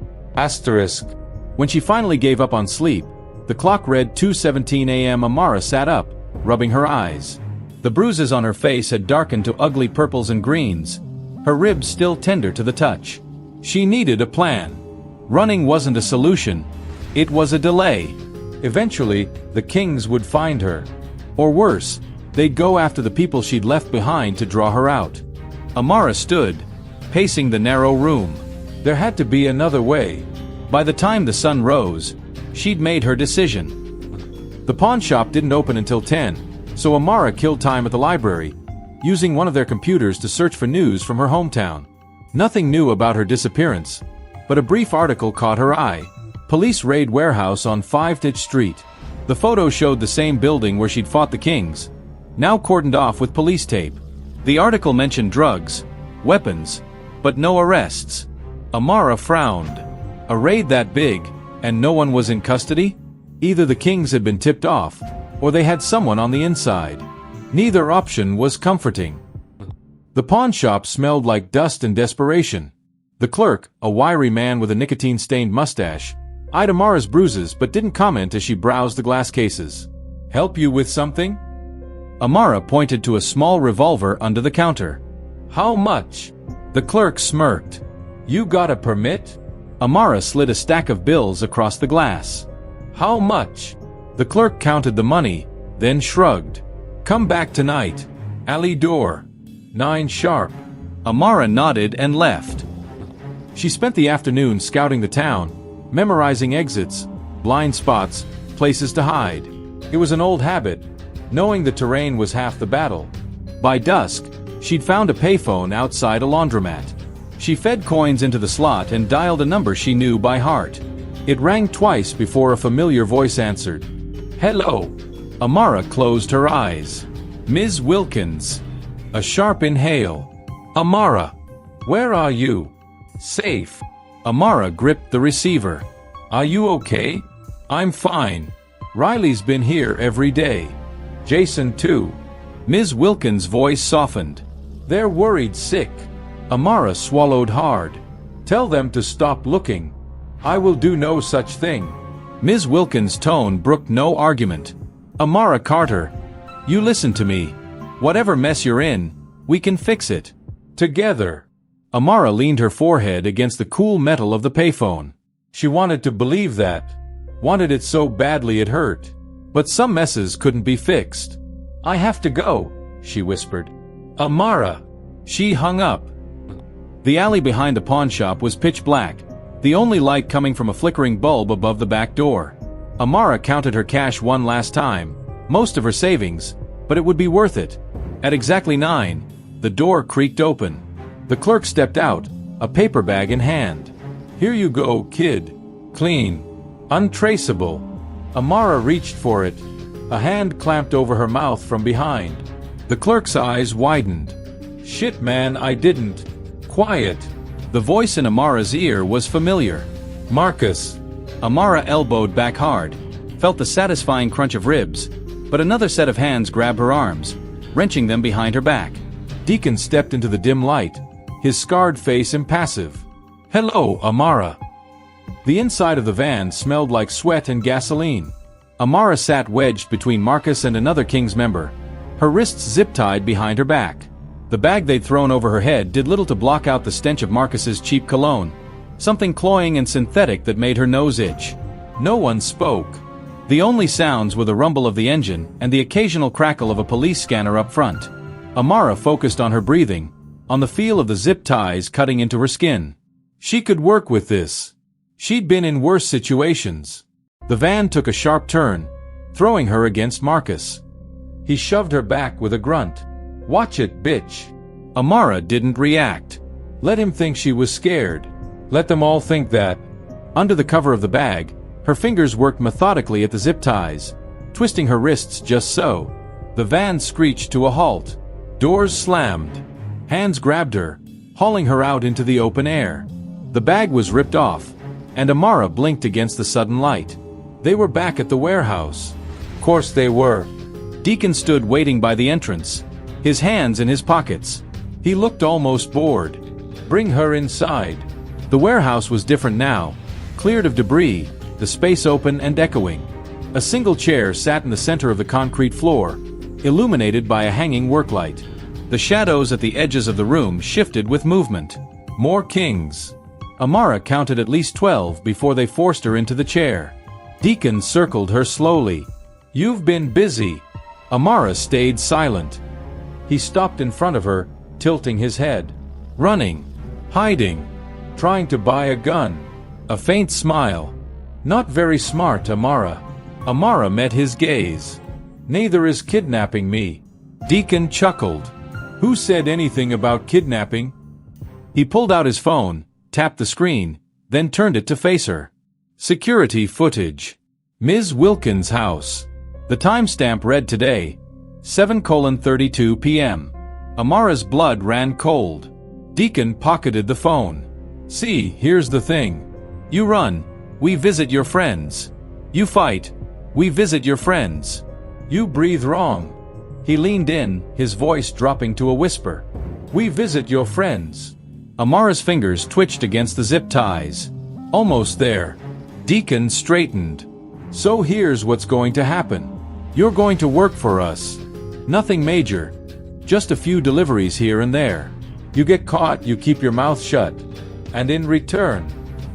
A: When she finally gave up on sleep, the clock read 2:17 a.m. Amara sat up, rubbing her eyes. The bruises on her face had darkened to ugly purples and greens, her ribs still tender to the touch. She needed a plan. Running wasn't a solution, it was a delay. Eventually, the Kings would find her. Or worse, they'd go after the people she'd left behind to draw her out. Amara stood, pacing the narrow room. There had to be another way. By the time the sun rose, she'd made her decision. The pawn shop didn't open until 10, so Amara killed time at the library, using one of their computers to search for news from her hometown. Nothing new about her disappearance, but a brief article caught her eye. Police raid warehouse on 5th Street. The photo showed the same building where she'd fought the Kings, now cordoned off with police tape. The article mentioned drugs, weapons, but no arrests. Amara frowned. A raid that big, and no one was in custody? Either the Kings had been tipped off, or they had someone on the inside. Neither option was comforting. The pawn shop smelled like dust and desperation. The clerk, a wiry man with a nicotine-stained mustache, eyed Amara's bruises but didn't comment as she browsed the glass cases. "Help you with something?"
B: Amara pointed to a small revolver under the counter.
A: "How much?" The clerk smirked. "You got a permit?"
B: Amara slid a stack of bills across the glass.
A: "How much?" The clerk counted the money, then shrugged. "Come back tonight. Alley door. 9 sharp."
B: Amara nodded and left.
A: She spent the afternoon scouting the town, memorizing exits, blind spots, places to hide. It was an old habit. Knowing the terrain was half the battle. By dusk, she'd found a payphone outside a laundromat. She fed coins into the slot and dialed a number she knew by heart. It rang twice before a familiar voice answered. "Hello."
B: Amara closed her eyes.
A: "Ms. Wilkins." A sharp inhale. "Amara. Where are you?" "Safe."
B: Amara gripped the receiver.
A: "Are you okay?" "I'm fine. Riley's been here every day. Jason too."
B: Ms. Wilkins' voice softened.
A: "They're worried sick." Amara swallowed hard. "Tell them to stop looking. I will do no such thing."
B: Ms. Wilkins' tone brooked no argument.
A: "Amara Carter,
B: you listen to me. Whatever mess you're in, we can fix it.
A: Together."
B: Amara leaned her forehead against the cool metal of the payphone.
A: She wanted to believe that. Wanted it so badly it hurt. But some messes couldn't be fixed. "I have to go," she whispered. "Amara." She hung up.
B: The alley behind the pawn shop was pitch black, the only light coming from a flickering bulb above the back door. Amara counted her cash one last time, most of her savings, but it would be worth it. At exactly 9, the door creaked open. The clerk stepped out, a paper bag in hand.
A: "Here you go, kid. Clean. Untraceable." Amara reached for it. A hand clamped over her mouth from behind. The clerk's eyes widened. "Shit, man, I didn't." "Quiet."
B: The voice in Amara's ear was familiar.
A: "Marcus."
B: Amara elbowed back hard, felt the satisfying crunch of ribs, but another set of hands grabbed her arms, wrenching them behind her back.
A: Deacon stepped into the dim light, his scarred face impassive. "Hello, Amara." The inside of the van smelled like sweat and gasoline. Amara sat wedged between Marcus and another King's member, her wrists zip-tied behind her back. The bag they'd thrown over her head did little to block out the stench of Marcus's cheap cologne, something cloying and synthetic that made her nose itch. No one spoke. The only sounds were the rumble of the engine and the occasional crackle of a police scanner up front. Amara focused on her breathing, on the feel of the zip ties cutting into her skin. She could work with this. She'd been in worse situations. The van took a sharp turn, throwing her against Marcus. He shoved her back with a grunt. "Watch it, bitch." Amara didn't react. Let him think she was scared. Let them all think that. Under the cover of the bag, her fingers worked methodically at the zip ties, twisting her wrists just so. The van screeched to a halt. Doors slammed. Hands grabbed her, hauling her out into the open air. The bag was ripped off, and Amara blinked against the sudden light. They were back at the warehouse. Course they were. Deacon stood waiting by the entrance, his hands in his pockets. He looked almost bored. "Bring her inside." The warehouse was different now, cleared of debris, the space open and echoing. A single chair sat in the center of the concrete floor, illuminated by a hanging work light. The shadows at the edges of the room shifted with movement. More kings. Amara counted at least 12 before they forced her into the chair. Deacon circled her slowly. "You've been busy." Amara stayed silent. He stopped in front of her, tilting his head. "Running. Hiding. Trying to buy a gun." A faint smile. "Not very smart, Amara." Amara met his gaze. "Neither is kidnapping me." Deacon chuckled. "Who said anything about kidnapping?" He pulled out his phone, tapped the screen, then turned it to face her. Security footage. Ms. Wilkins' house. The timestamp read today, 7:32 p.m. Amara's blood ran cold. Deacon pocketed the phone. "See, here's the thing. You run, we visit your friends. You fight, we visit your friends. You breathe wrong." He leaned in, his voice dropping to a whisper. "We visit your friends.
B: Amara's fingers twitched against the zip ties. Almost there. Deacon straightened. So here's what's going to happen. You're going to work for us. Nothing major. Just a few deliveries here and there. You get caught, you keep your mouth shut. And in return,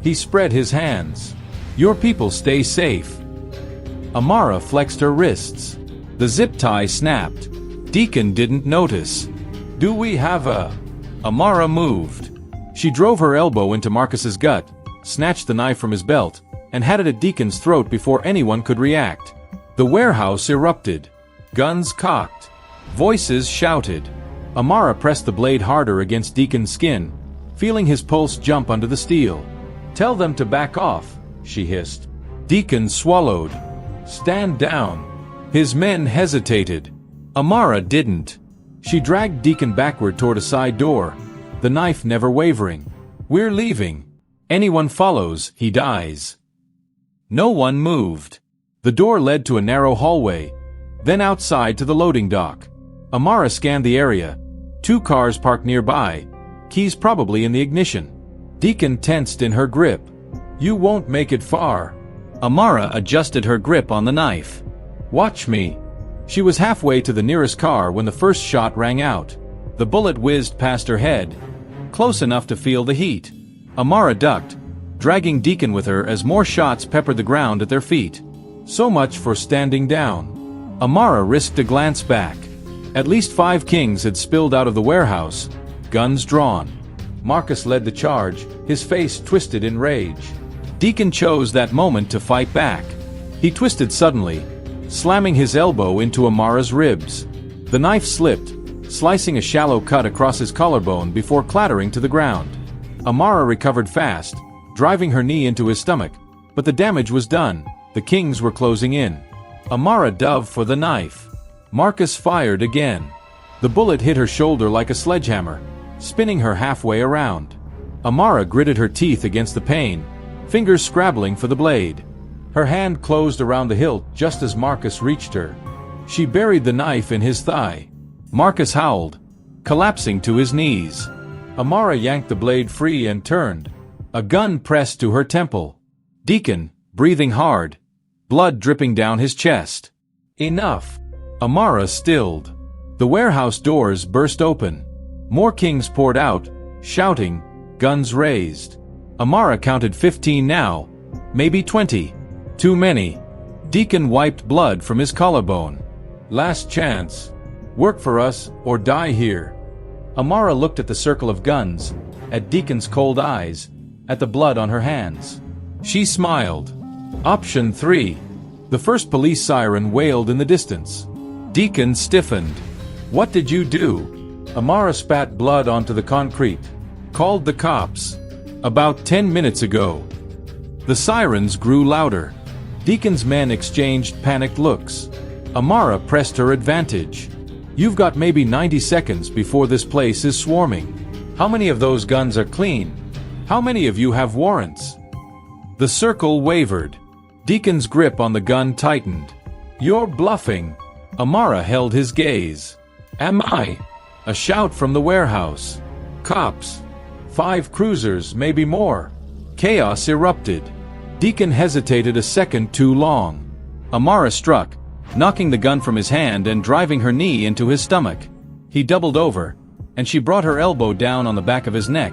B: he spread his hands. Your people stay safe. Amara flexed her wrists. The zip tie snapped. Deacon didn't notice. Do we have a... Amara moved. She drove her elbow into Marcus's gut, snatched the knife from his belt, and had it at Deacon's throat before anyone could react. The warehouse erupted. Guns cocked. Voices shouted. Amara pressed the blade harder against Deacon's skin, feeling his pulse jump under the steel. Tell them to back off, she hissed. Deacon swallowed. Stand down. His men hesitated. Amara didn't. She dragged Deacon backward toward a side door, the knife never wavering. We're leaving. Anyone follows, he dies. No one moved. The door led to a narrow hallway, then outside to the loading dock. Amara scanned the area. 2 cars parked nearby, keys probably in the ignition. Deacon tensed in her grip. You won't make it far. Amara adjusted her grip on the knife. Watch me. She was halfway to the nearest car when the first shot rang out. The bullet whizzed past her head, close enough to feel the heat. Amara ducked, dragging Deacon with her as more shots peppered the ground at their feet. So much for standing down. Amara risked a glance back. At least 5 kings had spilled out of the warehouse, guns drawn. Marcus led the charge, his face twisted in rage. Deacon chose that moment to fight back. He twisted suddenly, slamming his elbow into Amara's ribs. The knife slipped, slicing a shallow cut across his collarbone before clattering to the ground. Amara recovered fast, driving her knee into his stomach, but the damage was done. The kings were closing in. Amara dove for the knife. Marcus fired again. The bullet hit her shoulder like a sledgehammer, spinning her halfway around. Amara gritted her teeth against the pain, fingers scrabbling for the blade. Her hand closed around the hilt just as Marcus reached her. She buried the knife in his thigh. Marcus howled, collapsing to his knees. Amara yanked the blade free and turned. A gun pressed to her temple. Deacon, breathing hard, blood dripping down his chest. Enough. Amara stilled. The warehouse doors burst open. More kings poured out, shouting, guns raised. Amara counted 15 now, maybe 20. Too many. Deacon wiped blood from his collarbone. Last chance. Work for us, or die here. Amara looked at the circle of guns, at Deacon's cold eyes, at the blood on her hands. She smiled. Option 3. The first police siren wailed in the distance. Deacon stiffened. What did you do? Amara spat blood onto the concrete. Called the cops. About 10 minutes ago. The sirens grew louder. Deacon's men exchanged panicked looks. Amara pressed her advantage. You've got maybe 90 seconds before this place is swarming. How many of those guns are clean? How many of you have warrants? The circle wavered. Deacon's grip on the gun tightened. You're bluffing. Amara held his gaze. Am I? A shout from the warehouse. Cops. 5 cruisers, maybe more. Chaos erupted. Deacon hesitated a second too long. Amara struck, knocking the gun from his hand and driving her knee into his stomach. He doubled over, and she brought her elbow down on the back of his neck,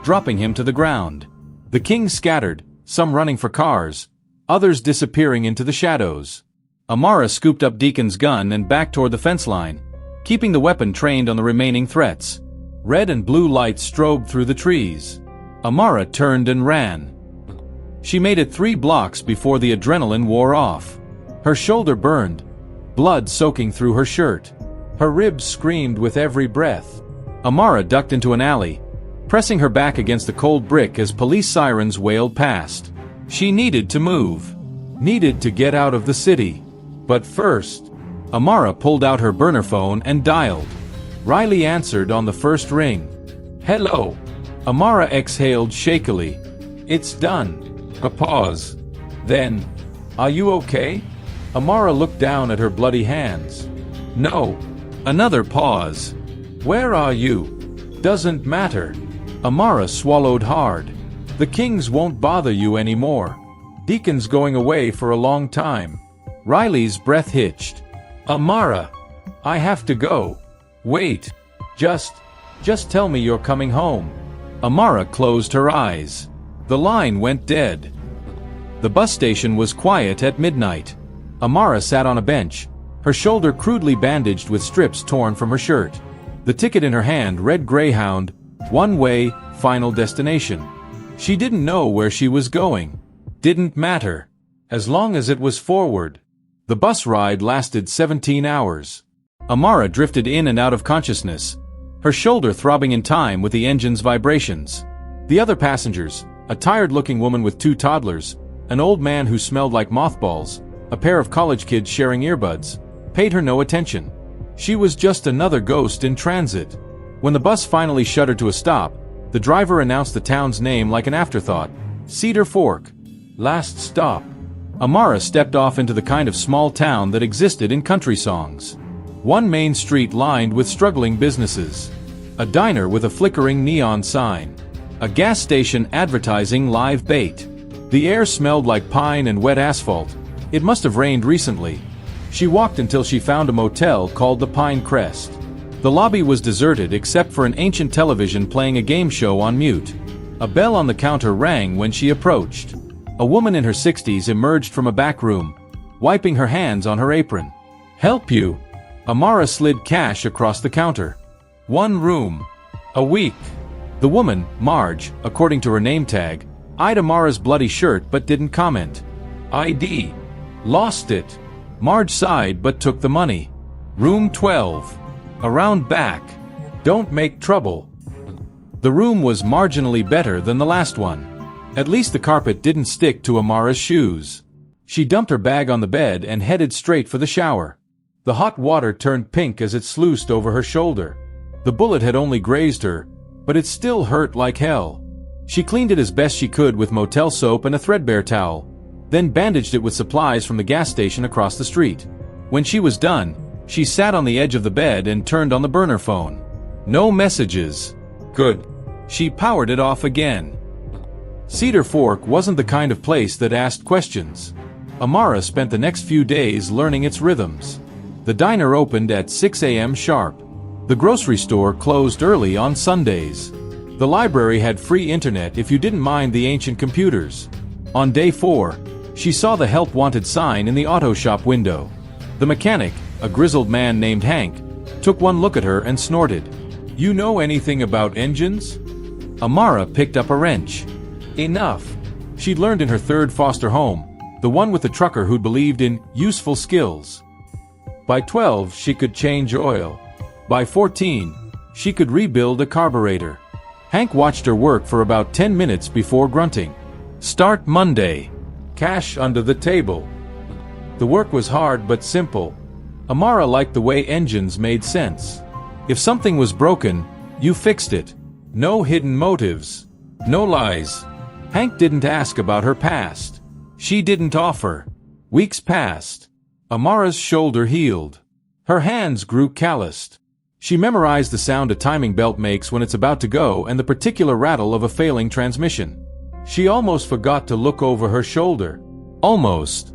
B: dropping him to the ground. The kings scattered, some running for cars, others disappearing into the shadows. Amara scooped up Deacon's gun and backed toward the fence line, keeping the weapon trained on the remaining threats. Red and blue lights strobed through the trees. Amara turned and ran. She made it 3 blocks before the adrenaline wore off. Her shoulder burned, blood soaking through her shirt. Her ribs screamed with every breath. Amara ducked into an alley, pressing her back against the cold brick as police sirens wailed past. She needed to move. Needed to get out of the city. But first, Amara pulled out her burner phone and dialed. Riley answered on the first ring. Hello. Amara exhaled shakily. It's done. A pause. Then, are you okay? Amara looked down at her bloody hands. No. Another pause. Where are you? Doesn't matter.
A: Amara swallowed hard. The Kings won't bother you anymore. Deacon's going away for a long time. Riley's breath hitched. Amara, I have to go. Wait. Just tell me you're coming home. Amara closed her eyes. The line went dead. The bus station was quiet at midnight. Amara sat on a bench, her shoulder crudely bandaged with strips torn from her shirt. The ticket in her hand read Greyhound, one way, final destination. She didn't know where she was going. Didn't matter. As long as it was forward. The bus ride lasted 17 hours. Amara drifted in and out of consciousness, her shoulder throbbing in time with the engine's vibrations. The other passengers, a tired-looking woman with 2 toddlers, an old man who smelled like mothballs, a pair of college kids sharing earbuds, paid her no attention. She was just another ghost in transit. When the bus finally shuddered to a stop, the driver announced the town's name like an afterthought. Cedar Fork. Last stop. Amara stepped off into the kind of small town that existed in country songs. One main street lined with struggling businesses. A diner with a flickering neon sign. A gas station advertising live bait. The air smelled like pine and wet asphalt. It must have rained recently. She walked until she found a motel called the Pine Crest. The lobby was deserted except for an ancient television playing a game show on mute. A bell on the counter rang when she approached. A woman in her 60s emerged from a back room, wiping her hands on her apron. Help you? Amara slid cash across the counter. 1 room. A week. The woman, Marge, according to her name tag, eyed Amara's bloody shirt but didn't comment. ID. Lost it. Marge sighed but took the money. Room 12. Around back. Don't make trouble. The room was marginally better than the last one. At least the carpet didn't stick to Amara's shoes. She dumped her bag on the bed and headed straight for the shower. The hot water turned pink as it sluiced over her shoulder. The bullet had only grazed her, but it still hurt like hell. She cleaned it as best she could with motel soap and a threadbare towel, then bandaged it with supplies from the gas station across the street. When she was done, she sat on the edge of the bed and turned on the burner phone. No messages. Good. She powered it off again. Cedar Fork wasn't the kind of place that asked questions. Amara spent the next few days learning its rhythms. The diner opened at 6 a.m. sharp. The grocery store closed early on Sundays. The library had free internet if you didn't mind the ancient computers. On day 4, she saw the help wanted sign in the auto shop window. The mechanic, a grizzled man named Hank, took one look at her and snorted. You know anything about engines? Amara picked up a wrench. Enough. She'd learned in her 3rd foster home, the one with the trucker who'd believed in useful skills. By 12, she could change oil. By 14, she could rebuild a carburetor. Hank watched her work for about 10 minutes before grunting. Start Monday. Cash under the table. The work was hard but simple. Amara liked the way engines made sense. If something was broken, you fixed it. No hidden motives. No lies. Hank didn't ask about her past. She didn't offer. Weeks passed. Amara's shoulder healed. Her hands grew calloused. She memorized the sound a timing belt makes when it's about to go and the particular rattle of a failing transmission. She almost forgot to look over her shoulder. Almost.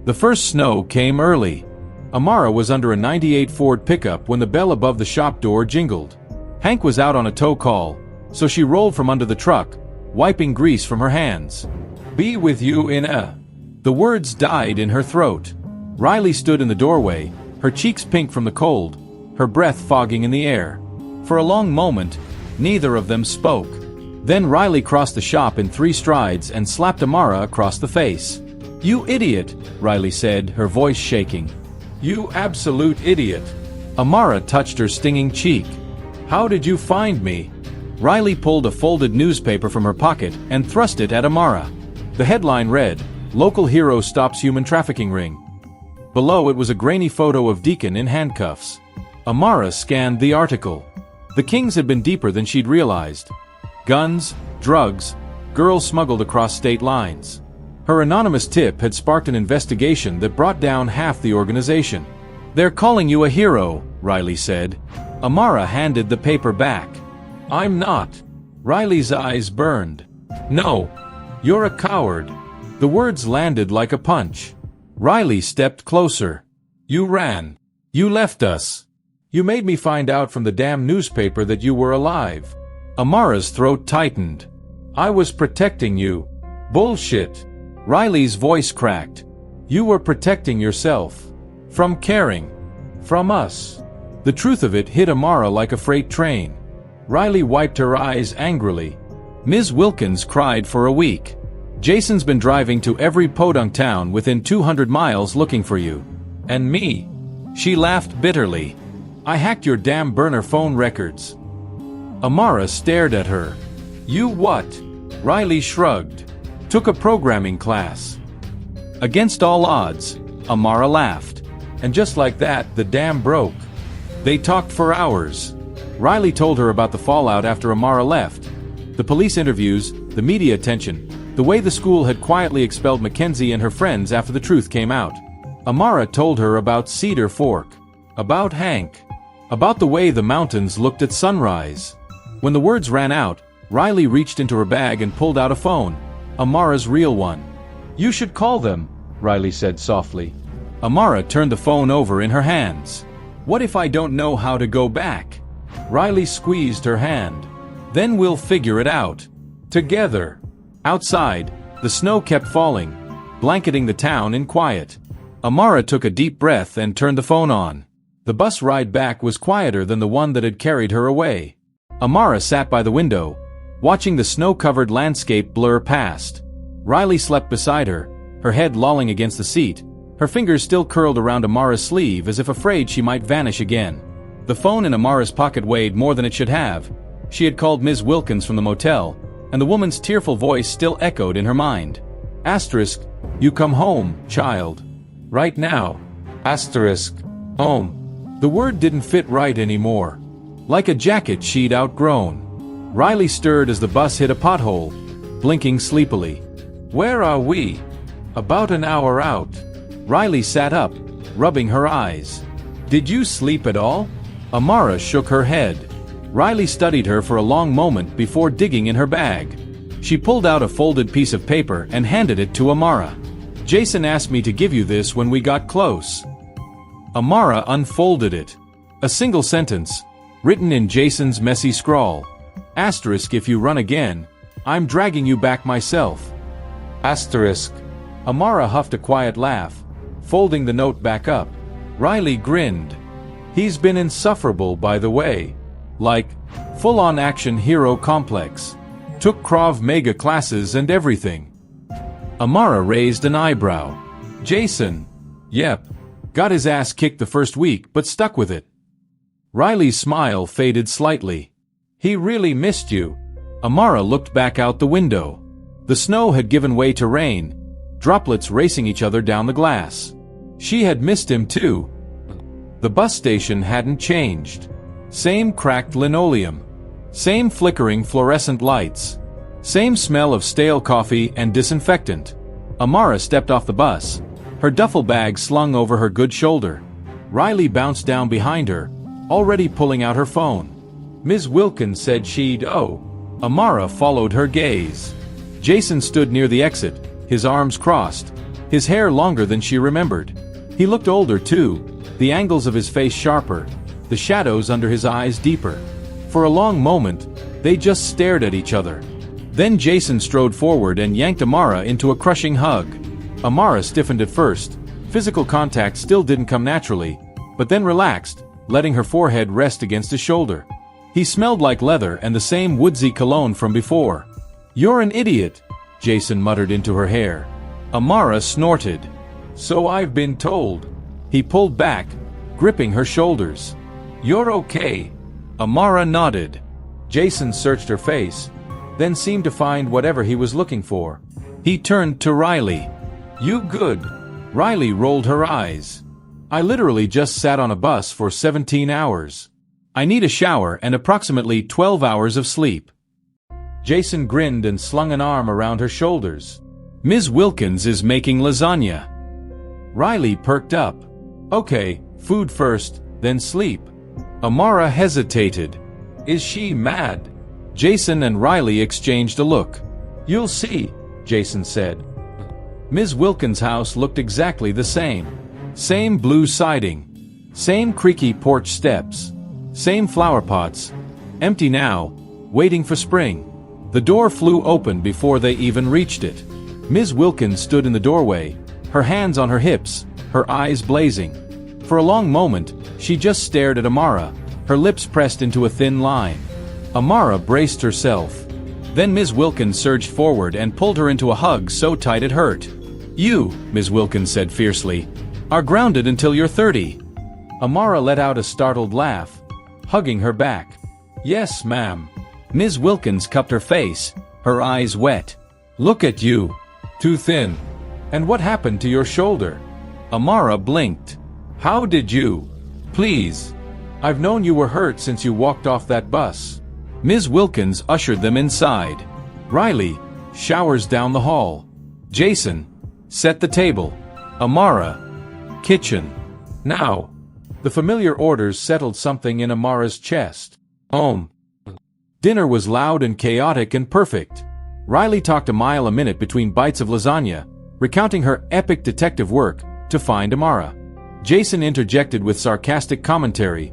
A: The first snow came early. Amara was under a '98 Ford pickup when the bell above the shop door jingled. Hank was out on a tow call, so she rolled from under the truck, wiping grease from her hands. Be with you in a... The words died in her throat. Riley stood in the doorway, her cheeks pink from the cold, her breath fogging in the air. For a long moment, neither of them spoke. Then Riley crossed the shop in 3 strides and slapped Amara across the face. You idiot, Riley said, her voice shaking. You absolute idiot. Amara touched her stinging cheek. How did you find me? Riley pulled a folded newspaper from her pocket and thrust it at Amara. The headline read, Local Hero Stops Human Trafficking Ring. Below it was a grainy photo of Deacon in handcuffs. Amara scanned the article. The Kings had been deeper than she'd realized. Guns, drugs, girls smuggled across state lines. Her anonymous tip had sparked an investigation that brought down half the organization. They're calling you a hero, Riley said. Amara handed the paper back. I'm not. Riley's eyes burned. No. You're a coward. The words landed like a punch. Riley stepped closer. You ran. You left us. You made me find out from the damn newspaper that you were alive. Amara's throat tightened. I was protecting you. Bullshit. Riley's voice cracked. You were protecting yourself. From caring. From us. The truth of it hit Amara like a freight train. Riley wiped her eyes angrily. Ms. Wilkins cried for a week. Jason's been driving to every podunk town within 200 miles looking for you. And me. She laughed bitterly. I hacked your damn burner phone records. Amara stared at her. You what? Riley shrugged. Took a programming class. Against all odds, Amara laughed. And just like that, the dam broke. They talked for hours. Riley told her about the fallout after Amara left. The police interviews, the media attention, the way the school had quietly expelled Mackenzie and her friends after the truth came out. Amara told her about Cedar Fork. About Hank. About the way the mountains looked at sunrise. When the words ran out, Riley reached into her bag and pulled out a phone. Amara's real one. You should call them, Riley said softly. Amara turned the phone over in her hands. What if I don't know how to go back? Riley squeezed her hand. Then we'll figure it out. Together. Outside, the snow kept falling, blanketing the town in quiet. Amara took a deep breath and turned the phone on. The bus ride back was quieter than the one that had carried her away. Amara sat by the window, watching the snow-covered landscape blur past. Riley slept beside her, her head lolling against the seat, her fingers still curled around Amara's sleeve as if afraid she might vanish again. The phone in Amara's pocket weighed more than it should have. She had called Ms. Wilkins from the motel, and the woman's tearful voice still echoed in her mind. Asterisk, you come home, child. Right now. Asterisk, home. The word didn't fit right anymore. Like a jacket she'd outgrown. Riley stirred as the bus hit a pothole, blinking sleepily. Where are we? About an hour out. Riley sat up, rubbing her eyes. Did you sleep at all? Amara shook her head. Riley studied her for a long moment before digging in her bag. She pulled out a folded piece of paper and handed it to Amara. Jason asked me to give you this when we got close. Amara unfolded it. A single sentence, written in Jason's messy scrawl. Asterisk, if you run again, I'm dragging you back myself. Asterisk. Amara huffed a quiet laugh, folding the note back up. Riley grinned. He's been insufferable, by the way. Like, full-on action hero complex. Took Krav Maga classes and everything. Amara raised an eyebrow. Jason. Yep. Got his ass kicked the first week, but stuck with it. Riley's smile faded slightly. He really missed you. Amara looked back out the window. The snow had given way to rain, droplets racing each other down the glass. She had missed him too. The bus station hadn't changed. Same cracked linoleum. Same flickering fluorescent lights. Same smell of stale coffee and disinfectant. Amara stepped off the bus, her duffel bag slung over her good shoulder. Riley bounced down behind her, already pulling out her phone. Ms. Wilkins said she'd Amara followed her gaze. Jason stood near the exit, his arms crossed, his hair longer than she remembered. He looked older too, the angles of his face sharper, the shadows under his eyes deeper. For a long moment, they just stared at each other. Then Jason strode forward and yanked Amara into a crushing hug. Amara stiffened at first. Physical contact still didn't come naturally, but then relaxed, letting her forehead rest against his shoulder. He smelled like leather and the same woodsy cologne from before. You're an idiot, Jason muttered into her hair. Amara snorted. So I've been told. He pulled back, gripping her shoulders. You're okay. Amara nodded. Jason searched her face, then seemed to find whatever he was looking for. He turned to Riley. You good? Riley rolled her eyes. I literally just sat on a bus for 17 hours. I need a shower and approximately 12 hours of sleep. Jason grinned and slung an arm around her shoulders. Ms. Wilkins is making lasagna. Riley perked up. Okay, food first, then sleep. Amara hesitated. Is she mad?
B: Jason and Riley exchanged a look.
A: You'll see, Jason said.
B: Ms. Wilkins' house looked exactly the same. Same blue siding. Same creaky porch steps. Same flower pots. Empty now, waiting for spring. The door flew open before they even reached it. Ms. Wilkins stood in the doorway, her hands on her hips, her eyes blazing. For a long moment, she just stared at Amara, her lips pressed into a thin line. Amara braced herself. Then Ms. Wilkins surged forward and pulled her into a hug so tight it hurt. You, Ms. Wilkins said fiercely, are grounded until you're 30. Amara let out a startled laugh, hugging her back.
A: Yes, ma'am.
B: Ms. Wilkins cupped her face, her eyes wet.
A: Look at you. Too thin. And what happened to your shoulder?
B: Amara blinked.
A: How did you? Please. I've known you were hurt since you walked off that bus.
B: Ms. Wilkins ushered them inside. Riley, showers down the hall. Jason, set the table. Amara, kitchen.
A: Now. The familiar orders settled something in Amara's chest.
B: Dinner was loud and chaotic and perfect. Riley talked a mile a minute between bites of lasagna, recounting her epic detective work to find Amara. Jason interjected with sarcastic commentary,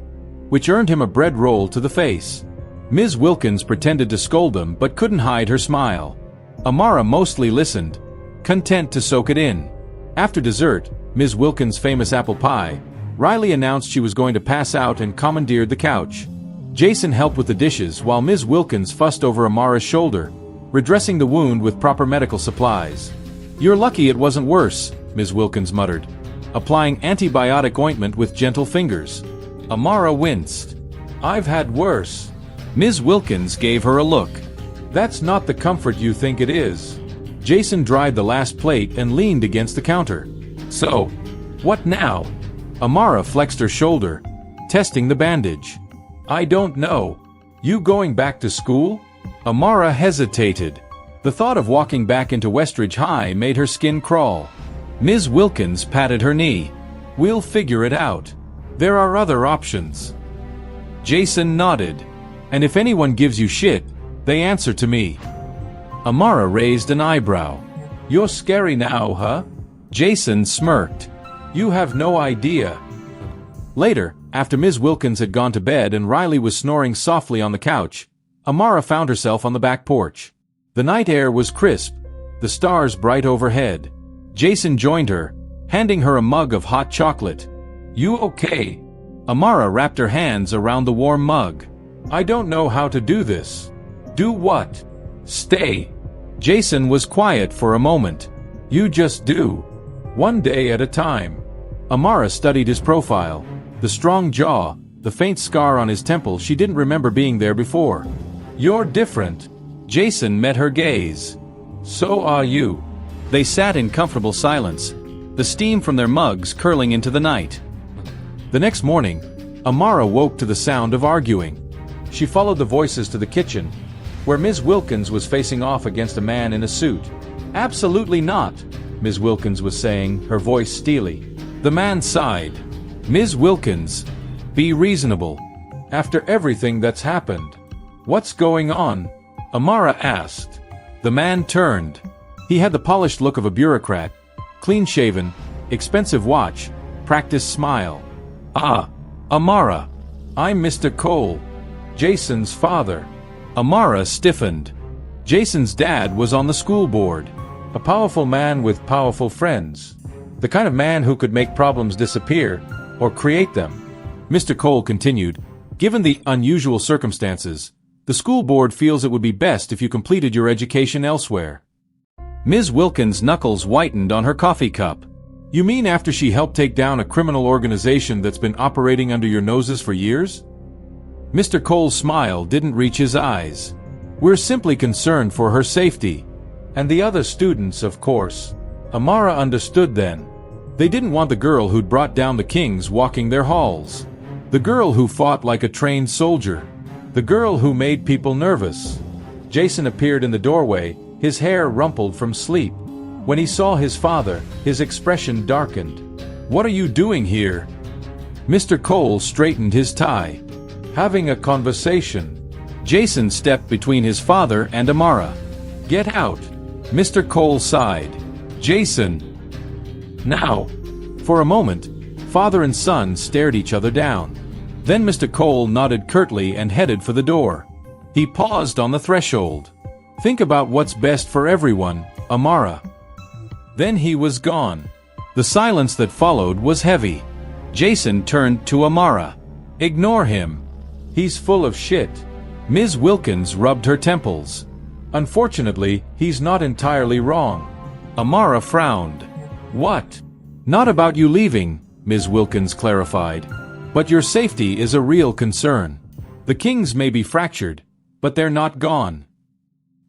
B: which earned him a bread roll to the face. Ms. Wilkins pretended to scold them but couldn't hide her smile. Amara mostly listened, content to soak it in. After dessert, Ms. Wilkins' famous apple pie, Riley announced she was going to pass out and commandeered the couch. Jason helped with the dishes while Ms. Wilkins fussed over Amara's shoulder, redressing the wound with proper medical supplies. You're lucky it wasn't worse, Ms. Wilkins muttered, applying antibiotic ointment with gentle fingers. Amara winced.
A: I've had worse.
B: Ms. Wilkins gave her a look.
A: That's not the comfort you think it is.
B: Jason dried the last plate and leaned against the counter.
A: So, what now?
B: Amara flexed her shoulder, testing the bandage.
A: I don't know. You going back to school?
B: Amara hesitated. The thought of walking back into Westridge High made her skin crawl. Ms. Wilkins patted her knee.
A: We'll figure it out. There are other options.
B: Jason nodded. And if anyone gives you shit, they answer to me. Amara raised an eyebrow.
A: You're scary now, huh?
B: Jason smirked.
A: You have no idea.
B: Later, after Ms. Wilkins had gone to bed and Riley was snoring softly on the couch, Amara found herself on the back porch. The night air was crisp, the stars bright overhead. Jason joined her, handing her a mug of hot chocolate.
A: You okay?
B: Amara wrapped her hands around the warm mug.
A: I don't know how to do this. Do what? Stay.
B: Jason was quiet for a moment.
A: You just do. One day at a time.
B: Amara studied his profile. The strong jaw, the faint scar on his temple she didn't remember being there before.
A: You're different.
B: Jason met her gaze.
A: So are you.
B: They sat in comfortable silence, the steam from their mugs curling into the night. The next morning, Amara woke to the sound of arguing. She followed the voices to the kitchen, where Ms. Wilkins was facing off against a man in a suit.
A: Absolutely not,
B: Ms. Wilkins was saying, her voice steely. The man sighed. Ms. Wilkins, be reasonable.
A: After everything that's happened. What's going on?
B: Amara asked. The man turned. He had the polished look of a bureaucrat, clean-shaven, expensive watch, practiced smile.
A: Ah,
B: Amara.
A: I'm Mr. Cole, Jason's father.
B: Amara stiffened. Jason's dad was on the school board.
A: A powerful man with powerful friends. The kind of man who could make problems disappear, or create them.
B: Mr. Cole continued, given the unusual circumstances, the school board feels it would be best if you completed your education elsewhere. Ms. Wilkins' knuckles whitened on her coffee cup.
A: You mean after she helped take down a criminal organization that's been operating under your noses for years?
B: Mr. Cole's smile didn't reach his eyes. We're simply concerned for her safety.
A: And the other students, of course. Amara understood then.
B: They didn't want the girl who'd brought down the kings walking their halls. The girl who fought like a trained soldier.
A: The girl who made people nervous. Jason appeared in the doorway, his hair rumpled from sleep. When he saw his father, his expression darkened.
B: What are you doing here? Mr. Cole straightened his tie.
A: Having a conversation.
B: Jason stepped between his father and Amara. "Get out," Mr. Cole sighed. "Jason." "Now." For a moment, father and son stared each other down. Then Mr. Cole nodded curtly and headed for the door. He paused on the threshold. "Think about what's best for everyone, Amara." Then he was gone. The silence that followed was heavy. Jason turned to Amara. "Ignore him. He's full of shit." Ms. Wilkins rubbed her temples. "Unfortunately, he's not entirely wrong." Amara frowned. "What?" "Not about you leaving," Ms. Wilkins clarified. "But your safety is a real concern. The Kings may be fractured, but they're not gone."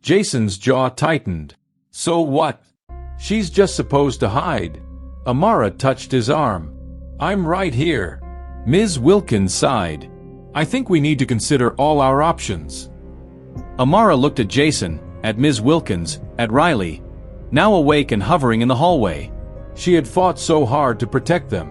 B: Jason's jaw tightened. "So what? She's just supposed to hide." Amara touched his arm. "I'm right here." Ms. Wilkins sighed. "I think we need to consider all our options." Amara looked at Jason, at Ms. Wilkins, at Riley, now awake and hovering in the hallway. She had fought so hard to protect them.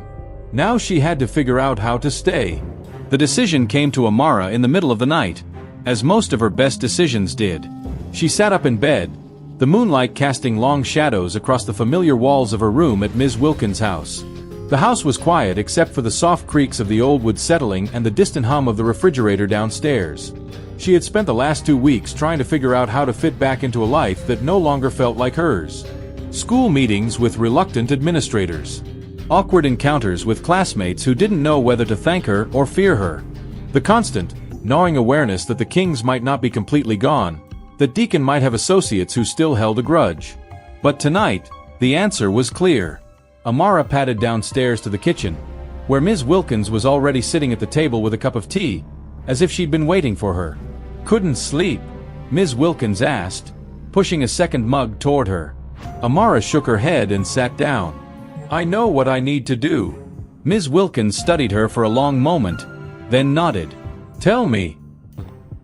B: Now she had to figure out how to stay. The decision came to Amara in the middle of the night, as most of her best decisions did. She sat up in bed, the moonlight casting long shadows across the familiar walls of her room at Ms. Wilkins' house. The house was quiet except for the soft creaks of the old wood settling and the distant hum of the refrigerator downstairs. She had spent the last 2 weeks trying to figure out how to fit back into a life that no longer felt like hers. School meetings with reluctant administrators. Awkward encounters with classmates who didn't know whether to thank her or fear her. The constant, gnawing awareness that the Kings might not be completely gone, that Deacon might have associates who still held a grudge. But tonight, the answer was clear. Amara padded downstairs to the kitchen, where Ms. Wilkins was already sitting at the table with a cup of tea, as if she'd been waiting for her. "Couldn't sleep?" Ms. Wilkins asked, pushing a second mug toward her. Amara shook her head and sat down. "I know what I need to do." Ms. Wilkins studied her for a long moment, then nodded. "Tell me."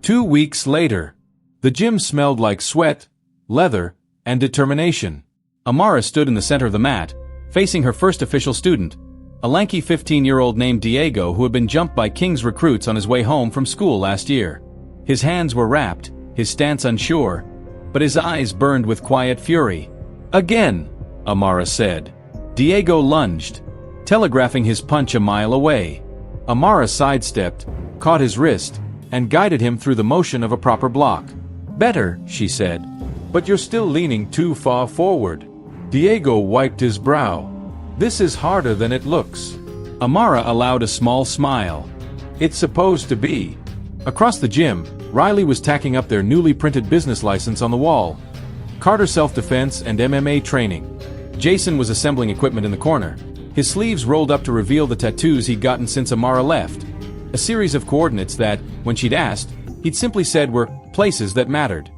B: 2 weeks later. The gym smelled like sweat, leather, and determination. Amara stood in the center of the mat, facing her first official student, a lanky 15-year-old named Diego who had been jumped by King's recruits on his way home from school last year. His hands were wrapped, his stance unsure, but his eyes burned with quiet fury. "Again," Amara said. Diego lunged, telegraphing his punch a mile away. Amara sidestepped, caught his wrist, and guided him through the motion of a proper block. "Better," she said. "But you're still leaning too far forward." Diego wiped his brow. "This is harder than it looks." Amara allowed a small smile. "It's supposed to be." Across the gym, Riley was tacking up their newly printed business license on the wall. Carter self-defense and MMA training. Jason was assembling equipment in the corner, his sleeves rolled up to reveal the tattoos he'd gotten since Amara left. A series of coordinates that, when she'd asked, he'd simply said were places that mattered.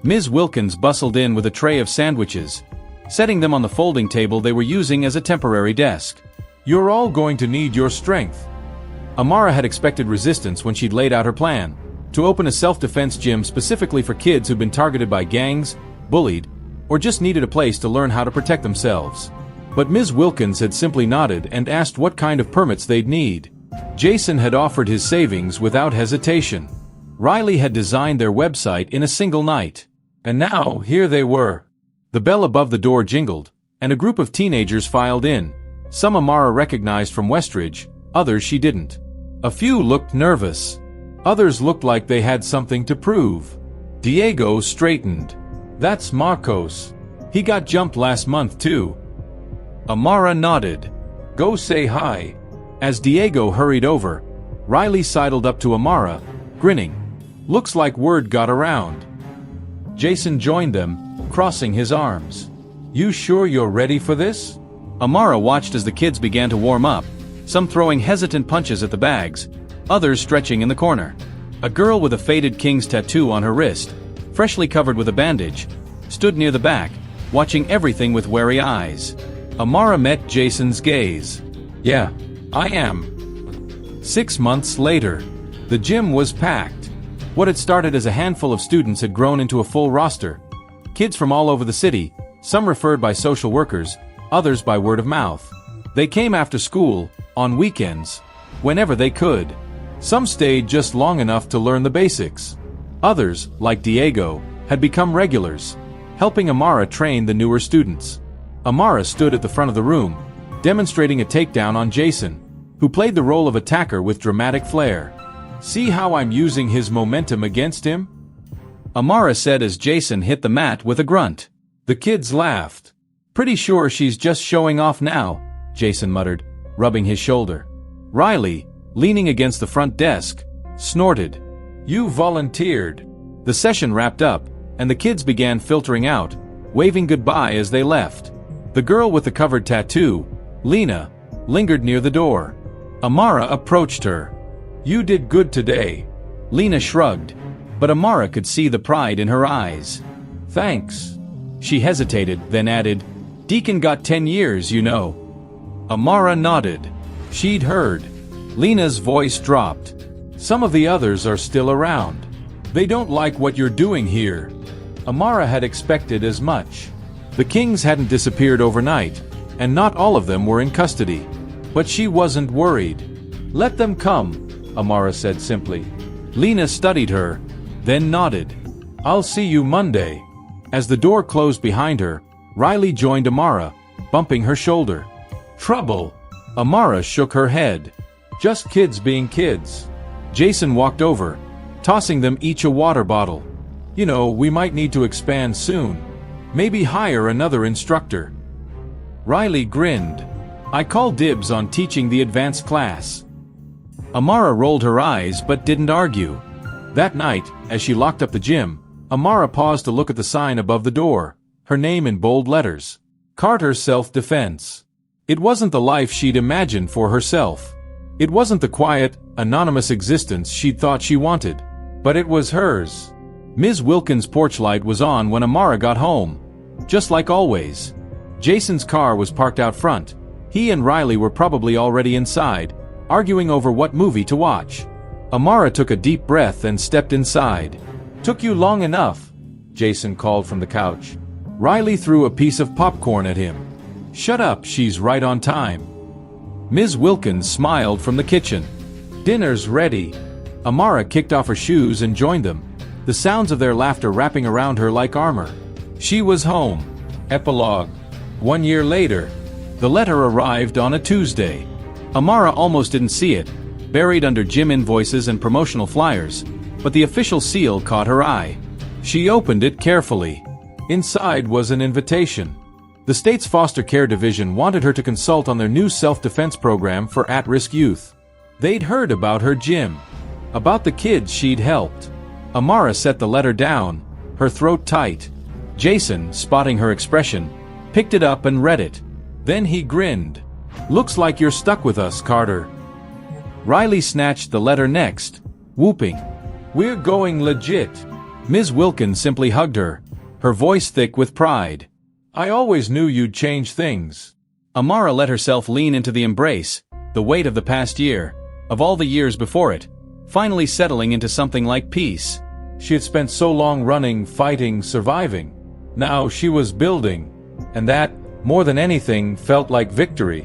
B: Ms. Wilkins bustled in with a tray of sandwiches, setting them on the folding table they were using as a temporary desk. "You're all going to need your strength." Amara had expected resistance when she'd laid out her plan, to open a self-defense gym specifically for kids who'd been targeted by gangs, bullied, or just needed a place to learn how to protect themselves. But Ms. Wilkins had simply nodded and asked what kind of permits they'd need. Jason had offered his savings without hesitation. Riley had designed their website in a single night. And now, here they were. The bell above the door jingled, and a group of teenagers filed in. Some Amara recognized from Westridge, others she didn't. A few looked nervous. Others looked like they had something to prove. Diego straightened. "That's Marcos. He got jumped last month too." Amara nodded. "Go say hi." As Diego hurried over, Riley sidled up to Amara, grinning. "Looks like word got around." Jason joined them, crossing his arms. "You sure you're ready for this?" Amara watched as the kids began to warm up, some throwing hesitant punches at the bags, others stretching in the corner. A girl with a faded King's tattoo on her wrist, freshly covered with a bandage, stood near the back, watching everything with wary eyes. Amara met Jason's gaze. "Yeah, I am." 6 months later, the gym was packed. What had started as a handful of students had grown into a full roster. Kids from all over the city, some referred by social workers, others by word of mouth. They came after school, on weekends, whenever they could. Some stayed just long enough to learn the basics. Others, like Diego, had become regulars, helping Amara train the newer students. Amara stood at the front of the room, demonstrating a takedown on Jason, who played the role of attacker with dramatic flair. "See how I'm using his momentum against him?" Amara said as Jason hit the mat with a grunt. The kids laughed. "Pretty sure she's just showing off now," Jason muttered, rubbing his shoulder. Riley, leaning against the front desk, snorted. "You volunteered." The session wrapped up, and the kids began filtering out, waving goodbye as they left. The girl with the covered tattoo, Lena, lingered near the door. Amara approached her. "You did good today." Lena shrugged, but Amara could see the pride in her eyes. "Thanks." She hesitated, then added, "Deacon got 10 years, you know." Amara nodded. She'd heard. Lena's voice dropped. "Some of the others are still around. They don't like what you're doing here." Amara had expected as much. The Kings hadn't disappeared overnight, and not all of them were in custody. But she wasn't worried. "Let them come," Amara said simply. Lena studied her, then nodded. "I'll see you Monday." As the door closed behind her, Riley joined Amara, bumping her shoulder. "Trouble?" Amara shook her head. "Just kids being kids." Jason walked over, tossing them each a water bottle. "You know, we might need to expand soon. Maybe hire another instructor." Riley grinned. "I call dibs on teaching the advanced class." Amara rolled her eyes but didn't argue. That night, as she locked up the gym, Amara paused to look at the sign above the door, her name in bold letters. Carter Self-Defense. It wasn't the life she'd imagined for herself. It wasn't the quiet, anonymous existence she'd thought she wanted. But it was hers. Ms. Wilkins' porch light was on when Amara got home. Just like always. Jason's car was parked out front. He and Riley were probably already inside, arguing over what movie to watch. Amara took a deep breath and stepped inside. "Took you long enough," Jason called from the couch. Riley threw a piece of popcorn at him. "Shut up, she's right on time." Ms. Wilkins smiled from the kitchen. "Dinner's ready." Amara kicked off her shoes and joined them, the sounds of their laughter wrapping around her like armor. She was home. Epilogue. 1 year later. The letter arrived on a Tuesday. Amara almost didn't see it, buried under gym invoices and promotional flyers, but the official seal caught her eye. She opened it carefully. Inside was an invitation. The state's foster care division wanted her to consult on their new self-defense program for at-risk youth. They'd heard about her gym, about the kids she'd helped. Amara set the letter down, her throat tight. Jason, spotting her expression, picked it up and read it. Then he grinned. "Looks like you're stuck with us, Carter." Riley snatched the letter next, whooping. "We're going legit." Ms. Wilkins simply hugged her, her voice thick with pride. "I always knew you'd change things." Amara let herself lean into the embrace, the weight of the past year, of all the years before it, finally settling into something like peace. She had spent so long running, fighting, surviving. Now she was building, and that, more than anything, felt like victory.